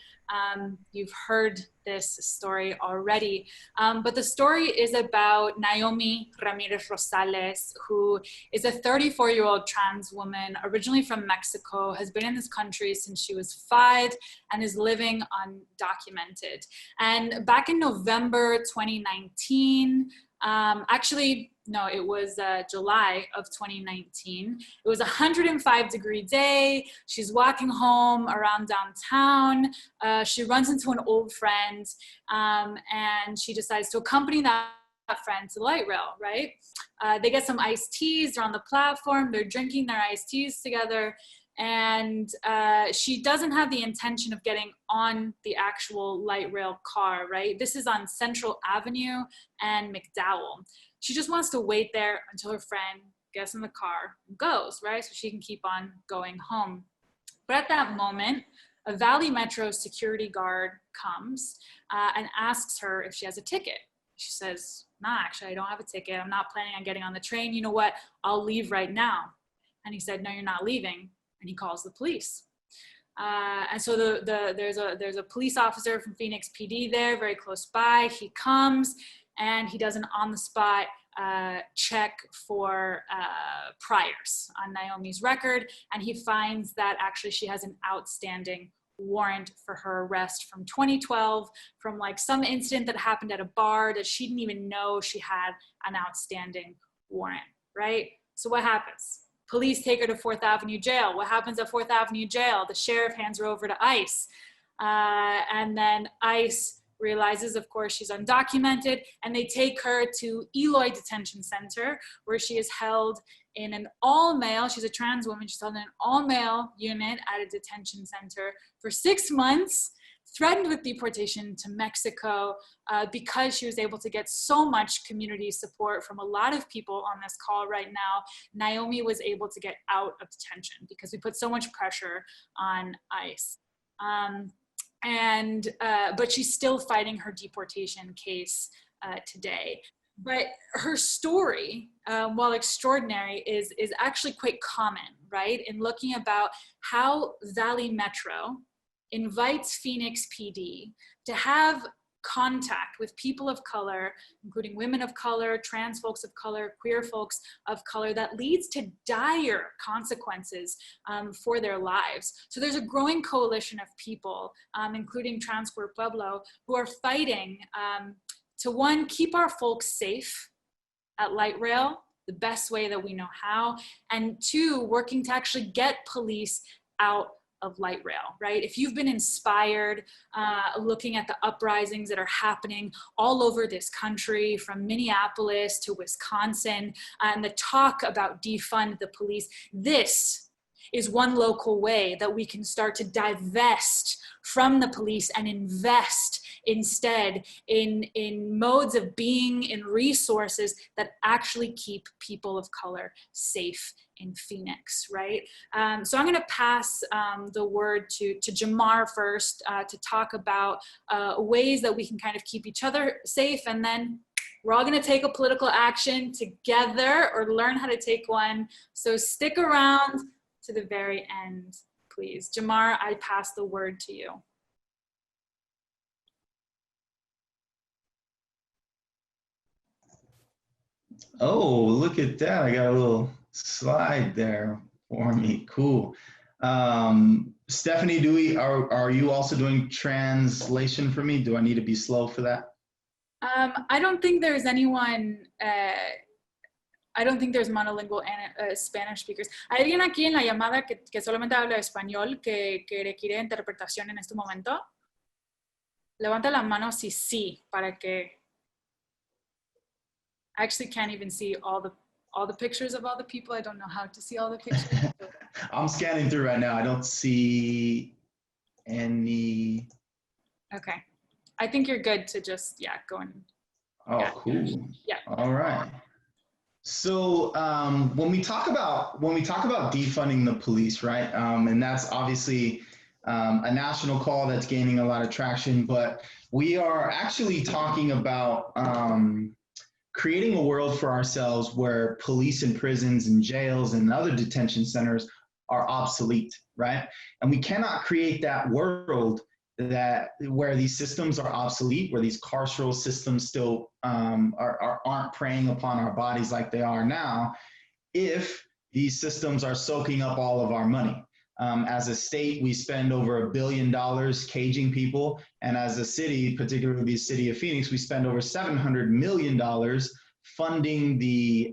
you've heard this story already. But the story is about Naomi Ramirez Rosales, who is a 34-year-old trans woman, originally from Mexico, has been in this country since she was 5 and is living undocumented. And back in November 2019, actually, no, it was July of 2019. It was a 105-degree day. She's walking home around downtown. She runs into an old friend, and she decides to accompany that friend to the light rail, right? They get some iced teas, they're on the platform, they're drinking their iced teas together, and she doesn't have the intention of getting on the actual light rail car, right? This is on Central Avenue and McDowell. She just wants to wait there until her friend gets in the car and goes, right? So she can keep on going home. But at that moment, a Valley Metro security guard comes and asks her if she has a ticket. She says, nah, actually, I don't have a ticket. I'm not planning on getting on the train. You know what? I'll leave right now. And he said, no, you're not leaving. And he calls the police. And so there's a police officer from Phoenix PD there, very close by. He comes and he does an on-the-spot check for priors on Naomi's record, and he finds that actually she has an outstanding warrant for her arrest from 2012, from like some incident that happened at a bar that she didn't even know she had an outstanding warrant, right? So what happens? Police take her to 4th Avenue Jail. What happens at 4th Avenue Jail? The sheriff hands her over to ICE. And then ICE realizes, of course, she's undocumented, and they take her to Eloy Detention Center, where she is held in an all-male, she's a trans woman, she's held in an all-male unit at a detention center for 6 months, threatened with deportation to Mexico because she was able to get so much community support from a lot of people on this call right now. Naomi was able to get out of detention because we put so much pressure on ICE. But she's still fighting her deportation case today. But her story, while extraordinary, is actually quite common, right? In looking about how Valley Metro invites Phoenix PD to have contact with people of color, including women of color, trans folks of color, queer folks of color, that leads to dire consequences for their lives. So there's a growing coalition of people, including Trans Queer Pueblo, who are fighting to, one, keep our folks safe at light rail, the best way that we know how, and two, working to actually get police out of light rail, right? If you've been inspired looking at the uprisings that are happening all over this country, from Minneapolis to Wisconsin, and the talk about defund the police, this is one local way that we can start to divest from the police and invest instead in modes of being, in resources that actually keep people of color safe in Phoenix, right? So I'm gonna pass the word to Jamar first to talk about ways that we can kind of keep each other safe, and then we're all gonna take a political action together or learn how to take one. So stick around to the very end, please. Jamar, I pass the word to you. Oh, look at that. I got a little slide there for me. Cool. Stephanie, are you also doing translation for me? Do I need to be slow for that? I don't think there's anyone, I don't think there's monolingual Spanish speakers. ¿Hay alguien aquí en la llamada que solamente habla español que requiere interpretación en este momento? Levanta la mano si sí, para que... I actually can't even see all the pictures of all the people. I don't know how to see all the pictures. I'm scanning through right now. I don't see any. Okay. I think you're good to just, yeah, go and. Oh, yeah. cool. Yeah. All right. So when we talk about defunding the police, right? And that's obviously a national call that's gaining a lot of traction, but we are actually talking about creating a world for ourselves where police and prisons and jails and other detention centers are obsolete, right? And we cannot create that world where these systems are obsolete, where these carceral systems still aren't preying upon our bodies like they are now, if these systems are soaking up all of our money. As a state, we spend over $1 billion caging people, and as a city, particularly the city of Phoenix, we spend over $700 million funding the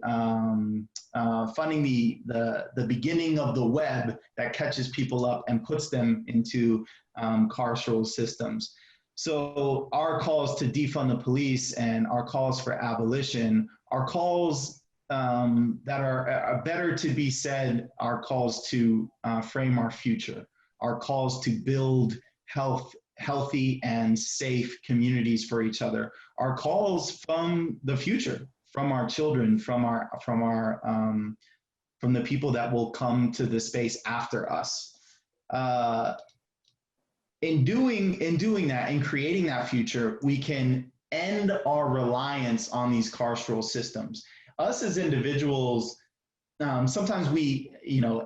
beginning of the web that catches people up and puts them into carceral systems. So our calls to defund the police and our calls for abolition are calls that are better to be said, our calls to frame our future, our calls to build healthy and safe communities for each other, our calls from the future, from our children, from the people that will come to the space after us. In doing that, in creating that future, we can end our reliance on these carceral systems. Us as individuals, sometimes we,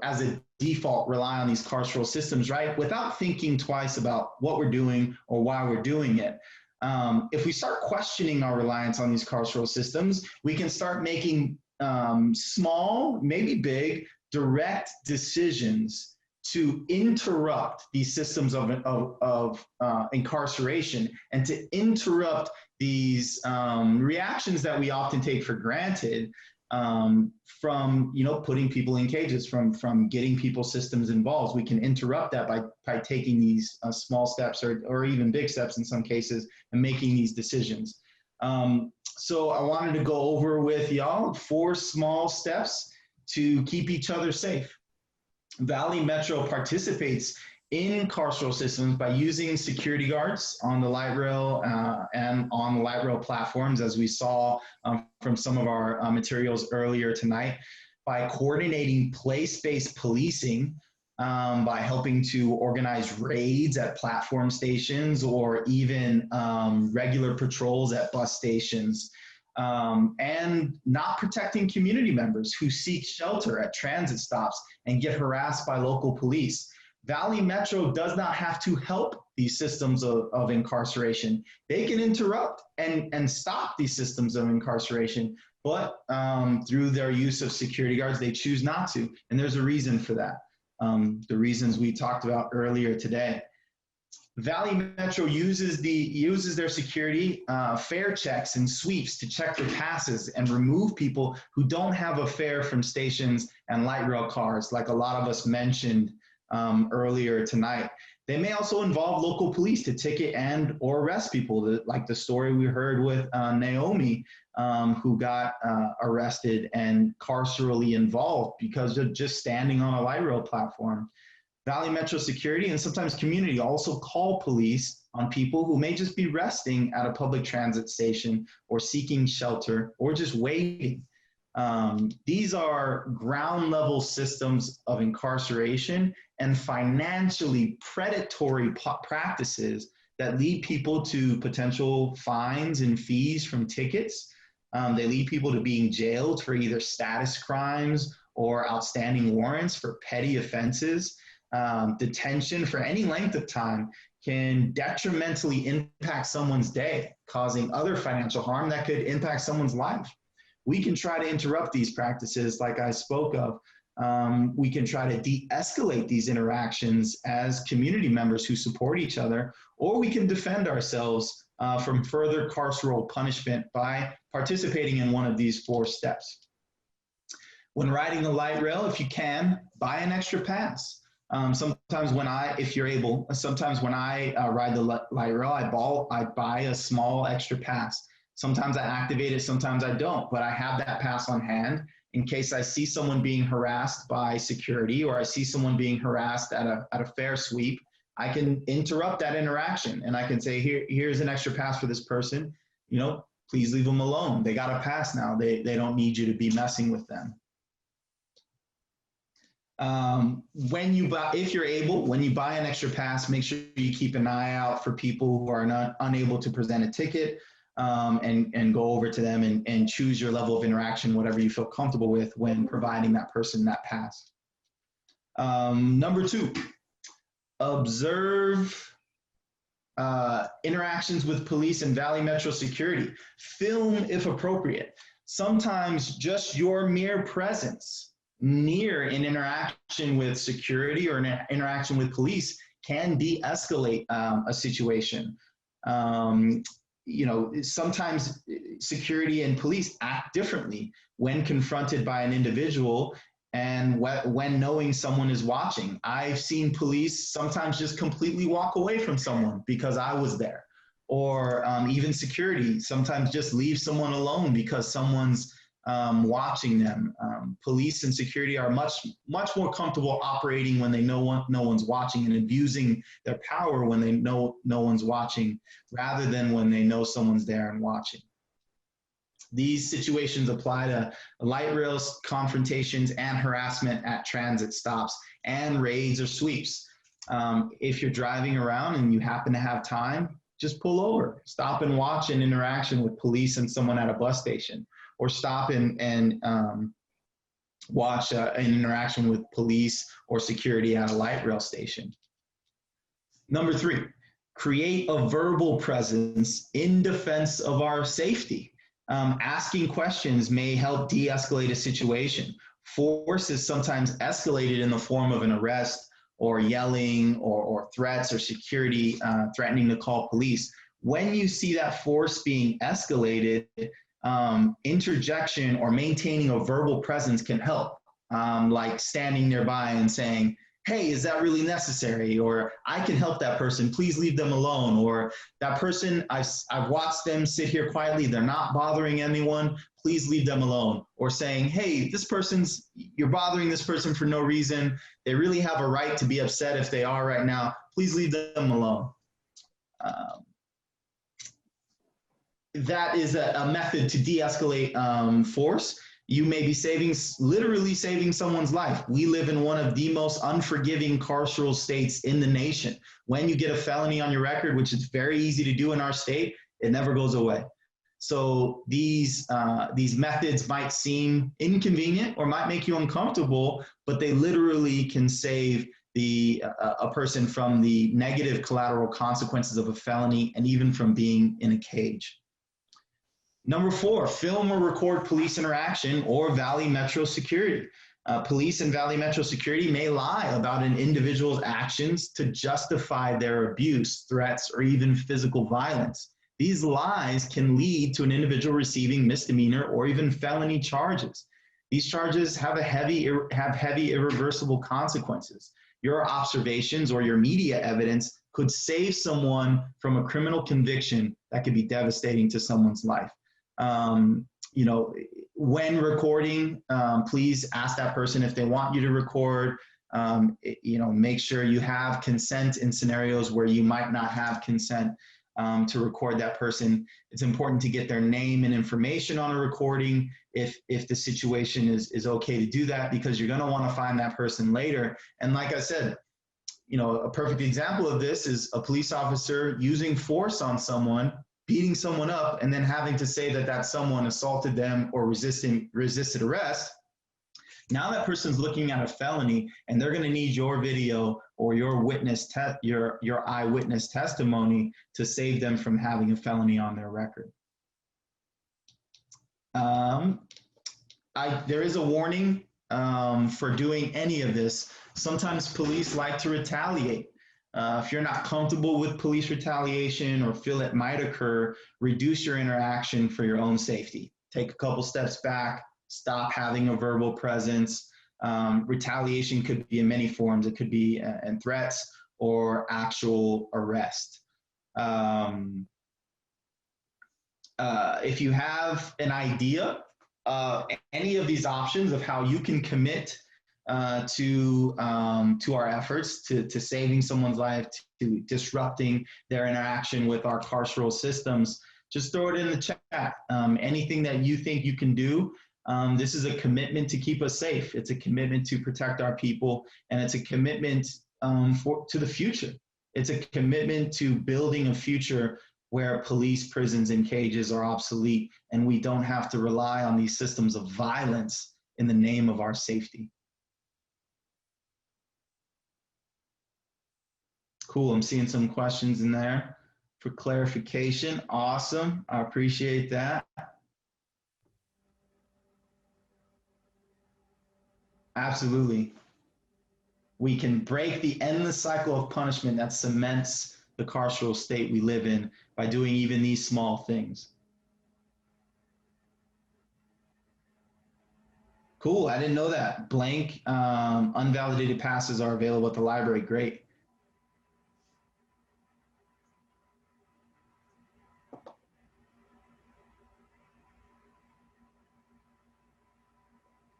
as a default, rely on these carceral systems, right? Without thinking twice about what we're doing or why we're doing it. If we start questioning our reliance on these carceral systems, we can start making small, maybe big, direct decisions to interrupt these systems of incarceration and to interrupt these reactions that we often take for granted from putting people in cages, from getting people systems involved. We can interrupt that by taking these small steps or even big steps in some cases and making these decisions. So I wanted to go over with y'all 4 small steps to keep each other safe. Valley Metro participates in carceral systems by using security guards on the light rail and on the light rail platforms, as we saw from some of our materials earlier tonight, by coordinating place-based policing, by helping to organize raids at platform stations or even regular patrols at bus stations, and not protecting community members who seek shelter at transit stops and get harassed by local police. Valley Metro does not have to help these systems of incarceration. They can interrupt and stop these systems of incarceration, but through their use of security guards, they choose not to. And there's a reason for that. The reasons we talked about earlier today. Valley Metro uses their security fare checks and sweeps to check for passes and remove people who don't have a fare from stations and light rail cars, like a lot of us mentioned earlier tonight. They may also involve local police to ticket and or arrest people, like the story we heard with Naomi who got arrested and carcerally involved because of just standing on a light rail platform. Valley Metro Security and sometimes community also call police on people who may just be resting at a public transit station or seeking shelter or just waiting. These are ground level systems of incarceration and financially predatory practices that lead people to potential fines and fees from tickets. They lead people to being jailed for either status crimes or outstanding warrants for petty offenses. Detention for any length of time can detrimentally impact someone's day, causing other financial harm that could impact someone's life. We can try to interrupt these practices like I spoke of. We can try to de-escalate these interactions as community members who support each other, or we can defend ourselves from further carceral punishment by participating in one of these 4 steps. When riding the light rail, if you can, buy an extra pass. Sometimes when if you're able, sometimes when I ride the light rail, I buy a small extra pass. Sometimes I activate it, sometimes I don't, but I have that pass on hand in case I see someone being harassed by security or I see someone being harassed at a fair sweep. I can interrupt that interaction and I can say, here's an extra pass for this person. You know, please leave them alone. They got a pass now. They don't need you to be messing with them. If you're able, when you buy an extra pass, make sure you keep an eye out for people who are unable to present a ticket, and go over to them and choose your level of interaction, whatever you feel comfortable with when providing that person that pass. Number 2, observe interactions with police and Valley Metro Security. Film if appropriate. Sometimes just your mere presence near an interaction with security or an interaction with police can de-escalate a situation. You know, sometimes security and police act differently when confronted by an individual and when knowing someone is watching. I've seen police sometimes just completely walk away from someone because I was there. Or even security, sometimes just leave someone alone because someone's watching them. Police and security are much more comfortable operating when they know no one's watching and abusing their power when they know no one's watching, rather than when they know someone's there and watching. These situations apply to light rails, confrontations, and harassment at transit stops, and raids or sweeps. If you're driving around and you happen to have time, just pull over, stop and watch an interaction with police and someone at a bus station, or stop and watch an interaction with police or security at a light rail station. Number 3, create a verbal presence in defense of our safety. Asking questions may help de-escalate a situation. Force is sometimes escalated in the form of an arrest or yelling or threats or security threatening to call police. When you see that force being escalated, interjection or maintaining a verbal presence can help, like standing nearby and saying, hey, is that really necessary? Or I can help that person, please leave them alone. Or that person, I've watched them sit here quietly, they're not bothering anyone, please leave them alone. Or saying, hey, you're bothering this person for no reason, they really have a right to be upset if they are right now, please leave them alone. That is a method to de-escalate force. You may be literally saving someone's life. We live in one of the most unforgiving carceral states in the nation. When you get a felony on your record, which is very easy to do in our state, it never goes away. So these methods might seem inconvenient or might make you uncomfortable, but they literally can save a person from the negative collateral consequences of a felony and even from being in a cage. Number 4, film or record police interaction or Valley Metro Security. Police and Valley Metro Security may lie about an individual's actions to justify their abuse, threats, or even physical violence. These lies can lead to an individual receiving misdemeanor or even felony charges. These charges have heavy irreversible consequences. Your observations or your media evidence could save someone from a criminal conviction that could be devastating to someone's life. You know, when recording, please ask that person if they want you to record. You know, make sure you have consent in scenarios where you might not have consent to record that person. It's important to get their name and information on a recording if the situation is okay to do that, because you're going to want to find that person later. And like I said, you know, a perfect example of this is a police officer using force on someone, beating someone up, and then having to say that that someone assaulted them or resisted arrest. Now that person's looking at a felony, and they're going to need your video or your your eyewitness testimony to save them from having a felony on their record. There is a warning for doing any of this. Sometimes police like to retaliate. If you're not comfortable with police retaliation or feel it might occur, reduce your interaction for your own safety. Take a couple steps back, stop having a verbal presence. Retaliation could be in many forms. It could be in threats or actual arrest. If you have an idea, any of these options of how you can commit to our efforts to saving someone's life, to disrupting their interaction with our carceral systems, just throw it in the chat. Anything that you think you can do. This is a commitment to keep us safe. It's a commitment to protect our people, and it's a commitment to the future. It's a commitment to building a future where police, prisons, and cages are obsolete, and we don't have to rely on these systems of violence in the name of our safety. Cool, I'm seeing some questions in there for clarification. Awesome, I appreciate that. Absolutely. We can break the endless cycle of punishment that cements the carceral state we live in by doing even these small things. Cool, I didn't know that. Blank unvalidated passes are available at the library. Great.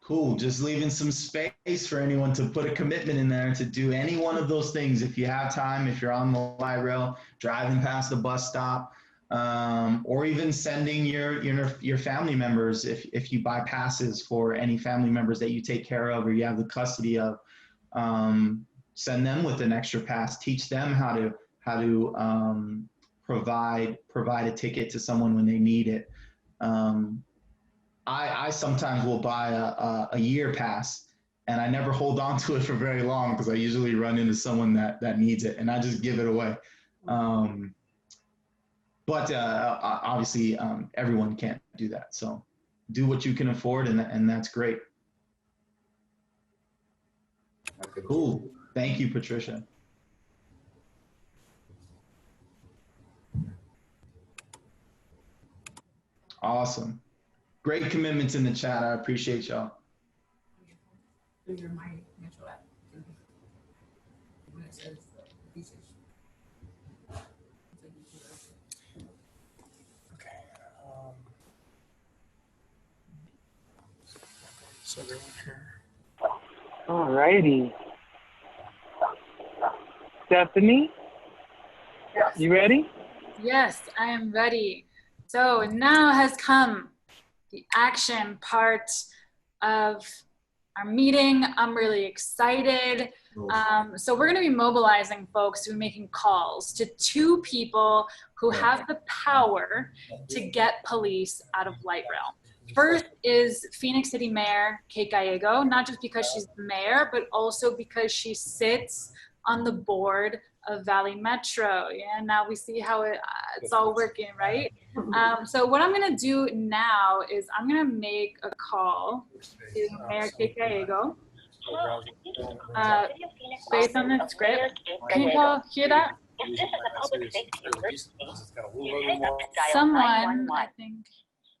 Cool, just leaving some space for anyone to put a commitment in there to do any one of those things. If you have time, if you're on the light rail, driving past the bus stop, or even sending your family members, if you buy passes for any family members that you take care of or you have the custody of, send them with an extra pass. Teach them how to provide a ticket to someone when they need it. I sometimes will buy a year pass, and I never hold on to it for very long because I usually run into someone that needs it, and I just give it away. But obviously, everyone can't do that. So do what you can afford, and that's great. Cool. Thank you, Patricia. Awesome. Great commitments in the chat. I appreciate y'all. So everyone here. All righty. Stephanie, you ready? Yes, I am ready. So now has come the action part of our meeting. I'm really excited. So we're going to be mobilizing folks who are making calls to 2 people who have the power to get police out of light rail. First is Phoenix City Mayor Kate Gallego, not just because she's the mayor, but also because she sits on the board of Valley Metro. Yeah, now we see how it's all working, right? So what I'm gonna do now is I'm gonna make a call to Mayor Kate Gallego based on the script. Can you all hear that? Someone, I think.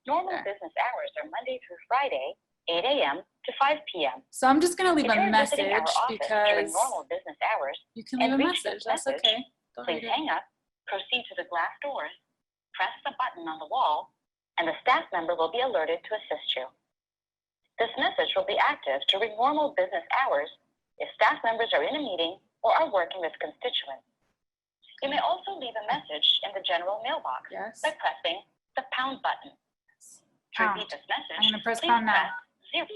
Normal business hours are Monday through Friday, 8 a.m. to 5 p.m. So I'm just gonna leave If a you're visiting our message office during because normal business hours, you can leave a and reach message. this That's message, okay. Don't please read it. hang up, proceed to the glass doors, press the button on the wall, and the staff member will be alerted to assist you. This message will be active during normal business hours if staff members are in a meeting or are working with constituents. You may also leave a message in the general mailbox by pressing the pound button. To repeat this message, I'm gonna press please pound now. press 0.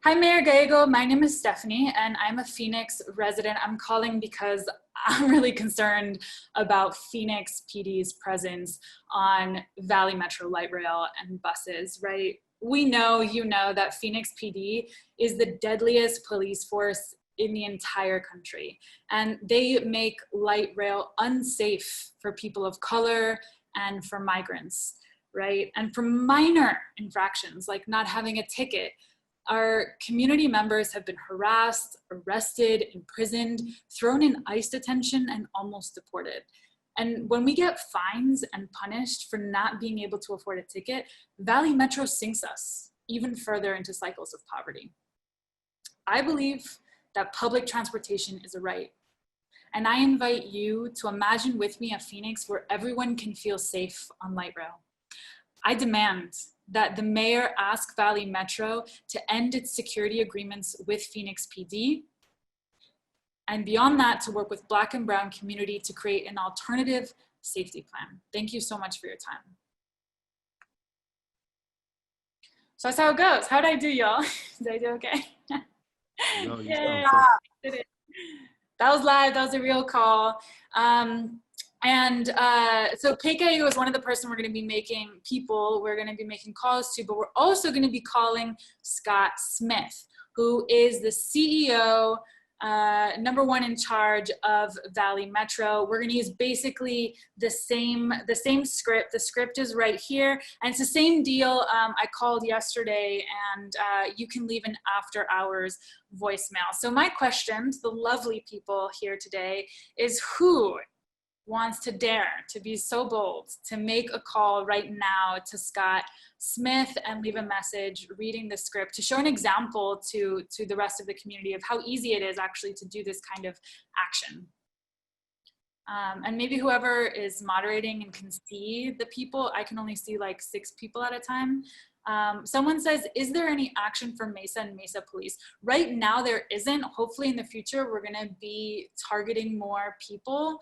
Hi, Mayor Gallego. My name is Stephanie, and I'm a Phoenix resident. I'm calling because I'm really concerned about Phoenix PD's presence on Valley Metro Light Rail and buses, right? We know, you know, that Phoenix PD is the deadliest police force in the entire country. And they make light rail unsafe for people of color and for migrants, right? And for minor infractions, like not having a ticket, our community members have been harassed, arrested, imprisoned, thrown in ICE detention, and almost deported. And when we get fines and punished for not being able to afford a ticket, Valley Metro sinks us even further into cycles of poverty. I believe that public transportation is a right. And I invite you to imagine with me a Phoenix where everyone can feel safe on light rail. I demand that the mayor ask Valley Metro to end its security agreements with Phoenix PD, and beyond that, to work with Black and Brown community to create an alternative safety plan. Thank you so much for your time. So that's how it goes. How did I do, y'all? Did I do okay? No, you Yeah, sound did it. That was live, that was a real call. So POPi was one of the person we're gonna be making calls to, but we're also gonna be calling Scott Smith, who is the CEO, #1 in charge of Valley Metro. We're gonna use basically the same script. The script is right here, and it's the same deal. I called yesterday, and you can leave an after hours voicemail. So my question to the lovely people here today is, who wants to dare to be so bold to make a call right now to Scott Smith and leave a message reading the script to show an example to the rest of the community of how easy it is actually to do this kind of action? And maybe whoever is moderating and can see the people, I can only see like 6 people at a time. Someone says, is there any action for Mesa and Mesa Police? Right now there isn't. Hopefully in the future we're gonna be targeting more people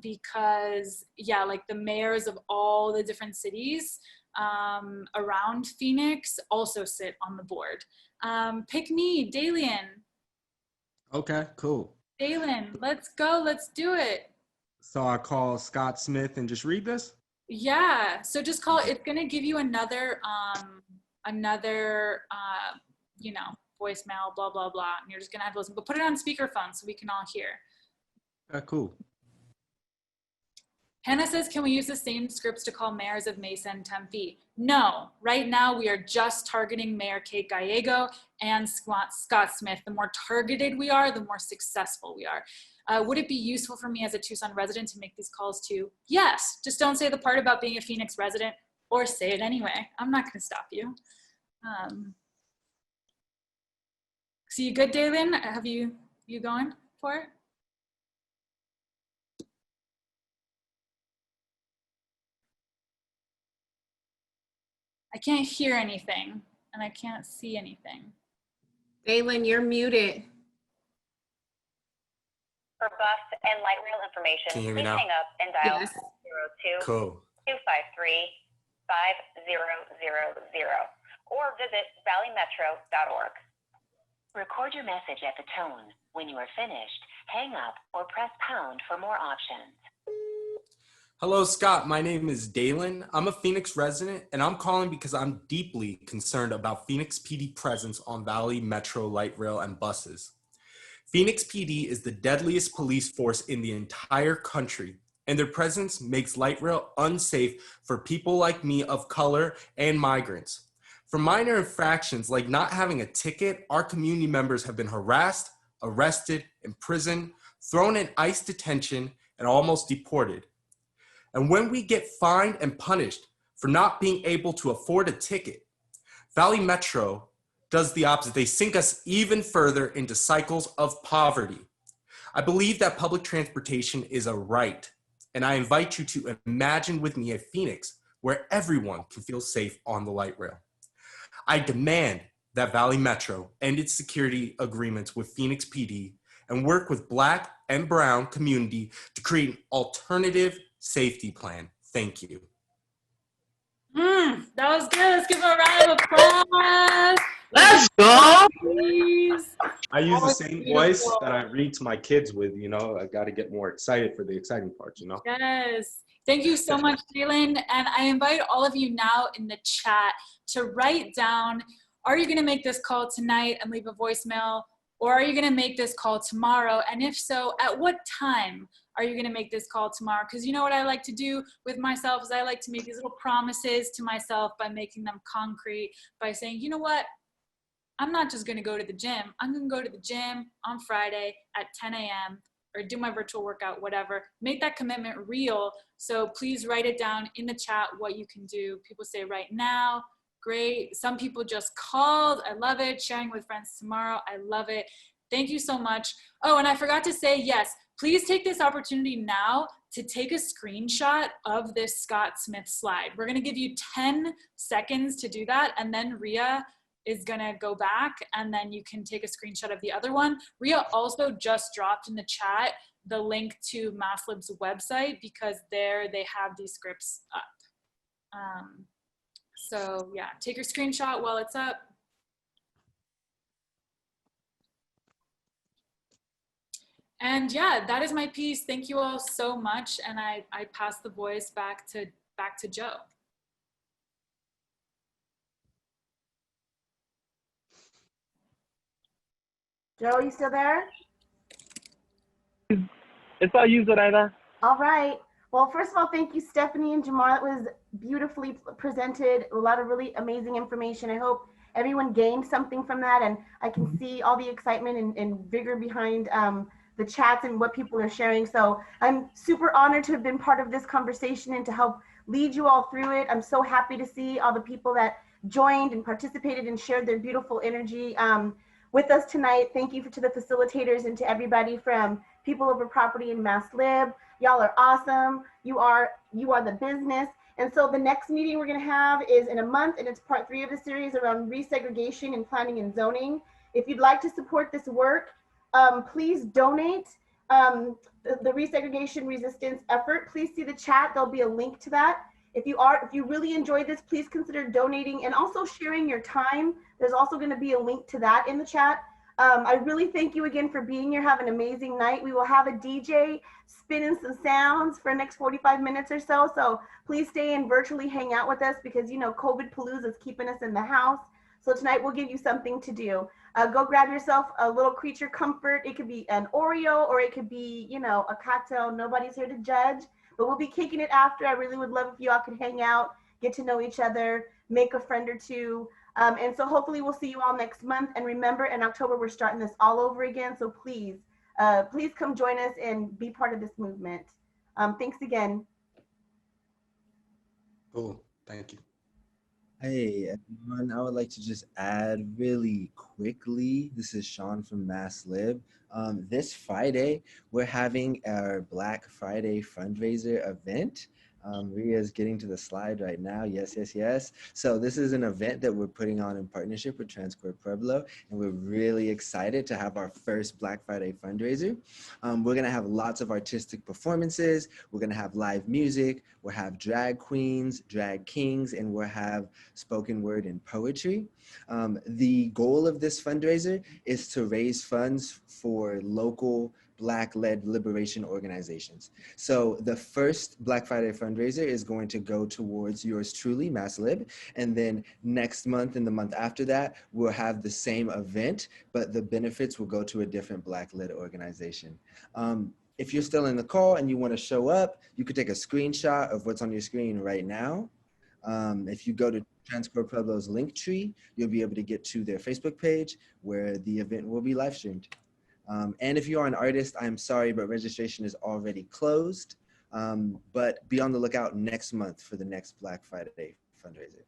because yeah, like the mayors of all the different cities around Phoenix also sit on the board. Pick me, Dalian. Okay, cool. Dalen, let's go, let's do it. So I call Scott Smith and just read this? Yeah, so just call, it's gonna give you another, you know, voicemail, blah, blah, blah, and you're just gonna have to listen, but put it on speakerphone so we can all hear. Cool. Hannah says, can we use the same scripts to call mayors of Mesa and Tempe? No, right now we are just targeting Mayor Kate Gallego and Scott Smith. The more targeted we are, the more successful we are. Would it be useful for me as a Tucson resident to make these calls too? Yes, just don't say the part about being a Phoenix resident, or say it anyway. I'm not gonna stop you. So you good, Dalen? Have you going for it? I can't hear anything and I can't see anything. Dalen, you're muted. For bus and light rail information, Can you hear me please now? hang up and dial Yes. 02 Cool. 253 5000 or visit valleymetro.org. Record your message at the tone. When you are finished, hang up or press pound for more options. Hello, Scott. My name is Dalen. I'm a Phoenix resident, and I'm calling because I'm deeply concerned about Phoenix PD presence on Valley Metro light rail and buses. Phoenix PD is the deadliest police force in the entire country, and their presence makes light rail unsafe for people like me of color and migrants. For minor infractions like not having a ticket, our community members have been harassed, arrested, imprisoned, thrown in ICE detention, and almost deported. And when we get fined and punished for not being able to afford a ticket, Valley Metro does the opposite. They sink us even further into cycles of poverty. I believe that public transportation is a right, and I invite you to imagine with me a Phoenix where everyone can feel safe on the light rail. I demand that Valley Metro end its security agreements with Phoenix PD and work with Black and Brown community to create an alternative safety plan. Thank you. That was good. Let's give a round of applause. Let's go. Please. I use That the was same beautiful. voice that I read to my kids with, you know. I got to get more excited for the exciting parts, you know. Yes. Thank you so much, Jalen. And I invite all of you now in the chat to write down, are you going to make this call tonight and leave a voicemail? Or are you going to make this call tomorrow? And if so, at what time are you going to make this call tomorrow? Because you know what I like to do with myself is I like to make these little promises to myself by making them concrete, by saying, you know what? I'm not just going to go to the gym. I'm going to go to the gym on Friday at 10 a.m. or do my virtual workout, whatever. Make that commitment real. So please write it down in the chat what you can do. People say right now. Great. Some people just called. I love it. Sharing with friends tomorrow. I love it. Thank you so much. Oh, and I forgot to say, yes, please take this opportunity now to take a screenshot of this Scott Smith slide. We're going to give you 10 seconds to do that. And then Ria is going to go back and then you can take a screenshot of the other one. Ria also just dropped in the chat the link to MassLib's website because there they have these scripts up. So yeah, take your screenshot while it's up. And yeah, that is my piece. Thank you all so much. And I pass the voice back to Joe. Joe, are you still there? It's all you, Zoraida. All right. Well, first of all, thank you, Stephanie and Jamar. It was beautifully presented, a lot of really amazing information. I hope everyone gained something from that, and I can see all the excitement and vigor behind the chats and what people are sharing. So I'm super honored to have been part of this conversation and to help lead you all through it. I'm so happy to see all the people that joined and participated and shared their beautiful energy with us tonight. Thank you to the facilitators and to everybody from People Over Property and MassLib. Y'all are awesome. You are the business. And so the next meeting we're going to have is in a month, and it's part 3 of the series around resegregation in planning and zoning. If you'd like to support this work, please donate the resegregation resistance effort. Please see the chat. There'll be a link to that. If you really enjoyed this, please consider donating and also sharing your time. There's also going to be a link to that in the chat. I really thank you again for being here. Have an amazing night. We will have a DJ spinning some sounds for the next 45 minutes or so. So please stay and virtually hang out with us because, you know, COVID Palooza is keeping us in the house. So tonight we'll give you something to do. Go grab yourself a little creature comfort. It could be an Oreo or it could be, you know, a cocktail. Nobody's here to judge, but we'll be kicking it after. I really would love if you all could hang out, get to know each other, make a friend or two. And so hopefully we'll see you all next month. And remember, in October, we're starting this all over again. So please, please come join us and be part of this movement. Thanks again. Cool. Thank you. Hey everyone, I would like to just add really quickly, this is Sean from MassLib. This Friday, we're having our Black Friday fundraiser event. Ria is getting to the slide right now. Yes, yes, yes. So this is an event that we're putting on in partnership with Transcorp Pueblo, and we're really excited to have our first Black Friday fundraiser. We're gonna have lots of artistic performances. We're gonna have live music. We'll have drag queens, drag kings, and we'll have spoken word and poetry. The goal of this fundraiser is to raise funds for local Black-led liberation organizations. So the first Black Friday fundraiser is going to go towards yours truly, MassLib, and then next month and the month after that, we'll have the same event, but the benefits will go to a different Black-led organization. If you're still in the call and you want to show up, you could take a screenshot of what's on your screen right now. If you go to Transcorp Pueblo's link tree, you'll be able to get to their Facebook page where the event will be live streamed. And if you are an artist, I'm sorry, but registration is already closed. But be on the lookout next month for the next Black Friday fundraiser.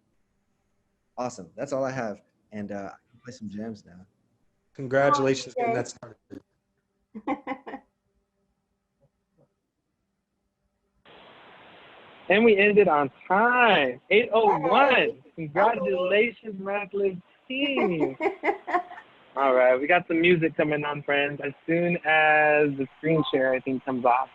Awesome, that's all I have. And I can play some jams now. Congratulations getting that started. And we ended on time, 8:01. Congratulations, Math team. All right, we got some music coming on, friends, as soon as the screen share, I think, comes off.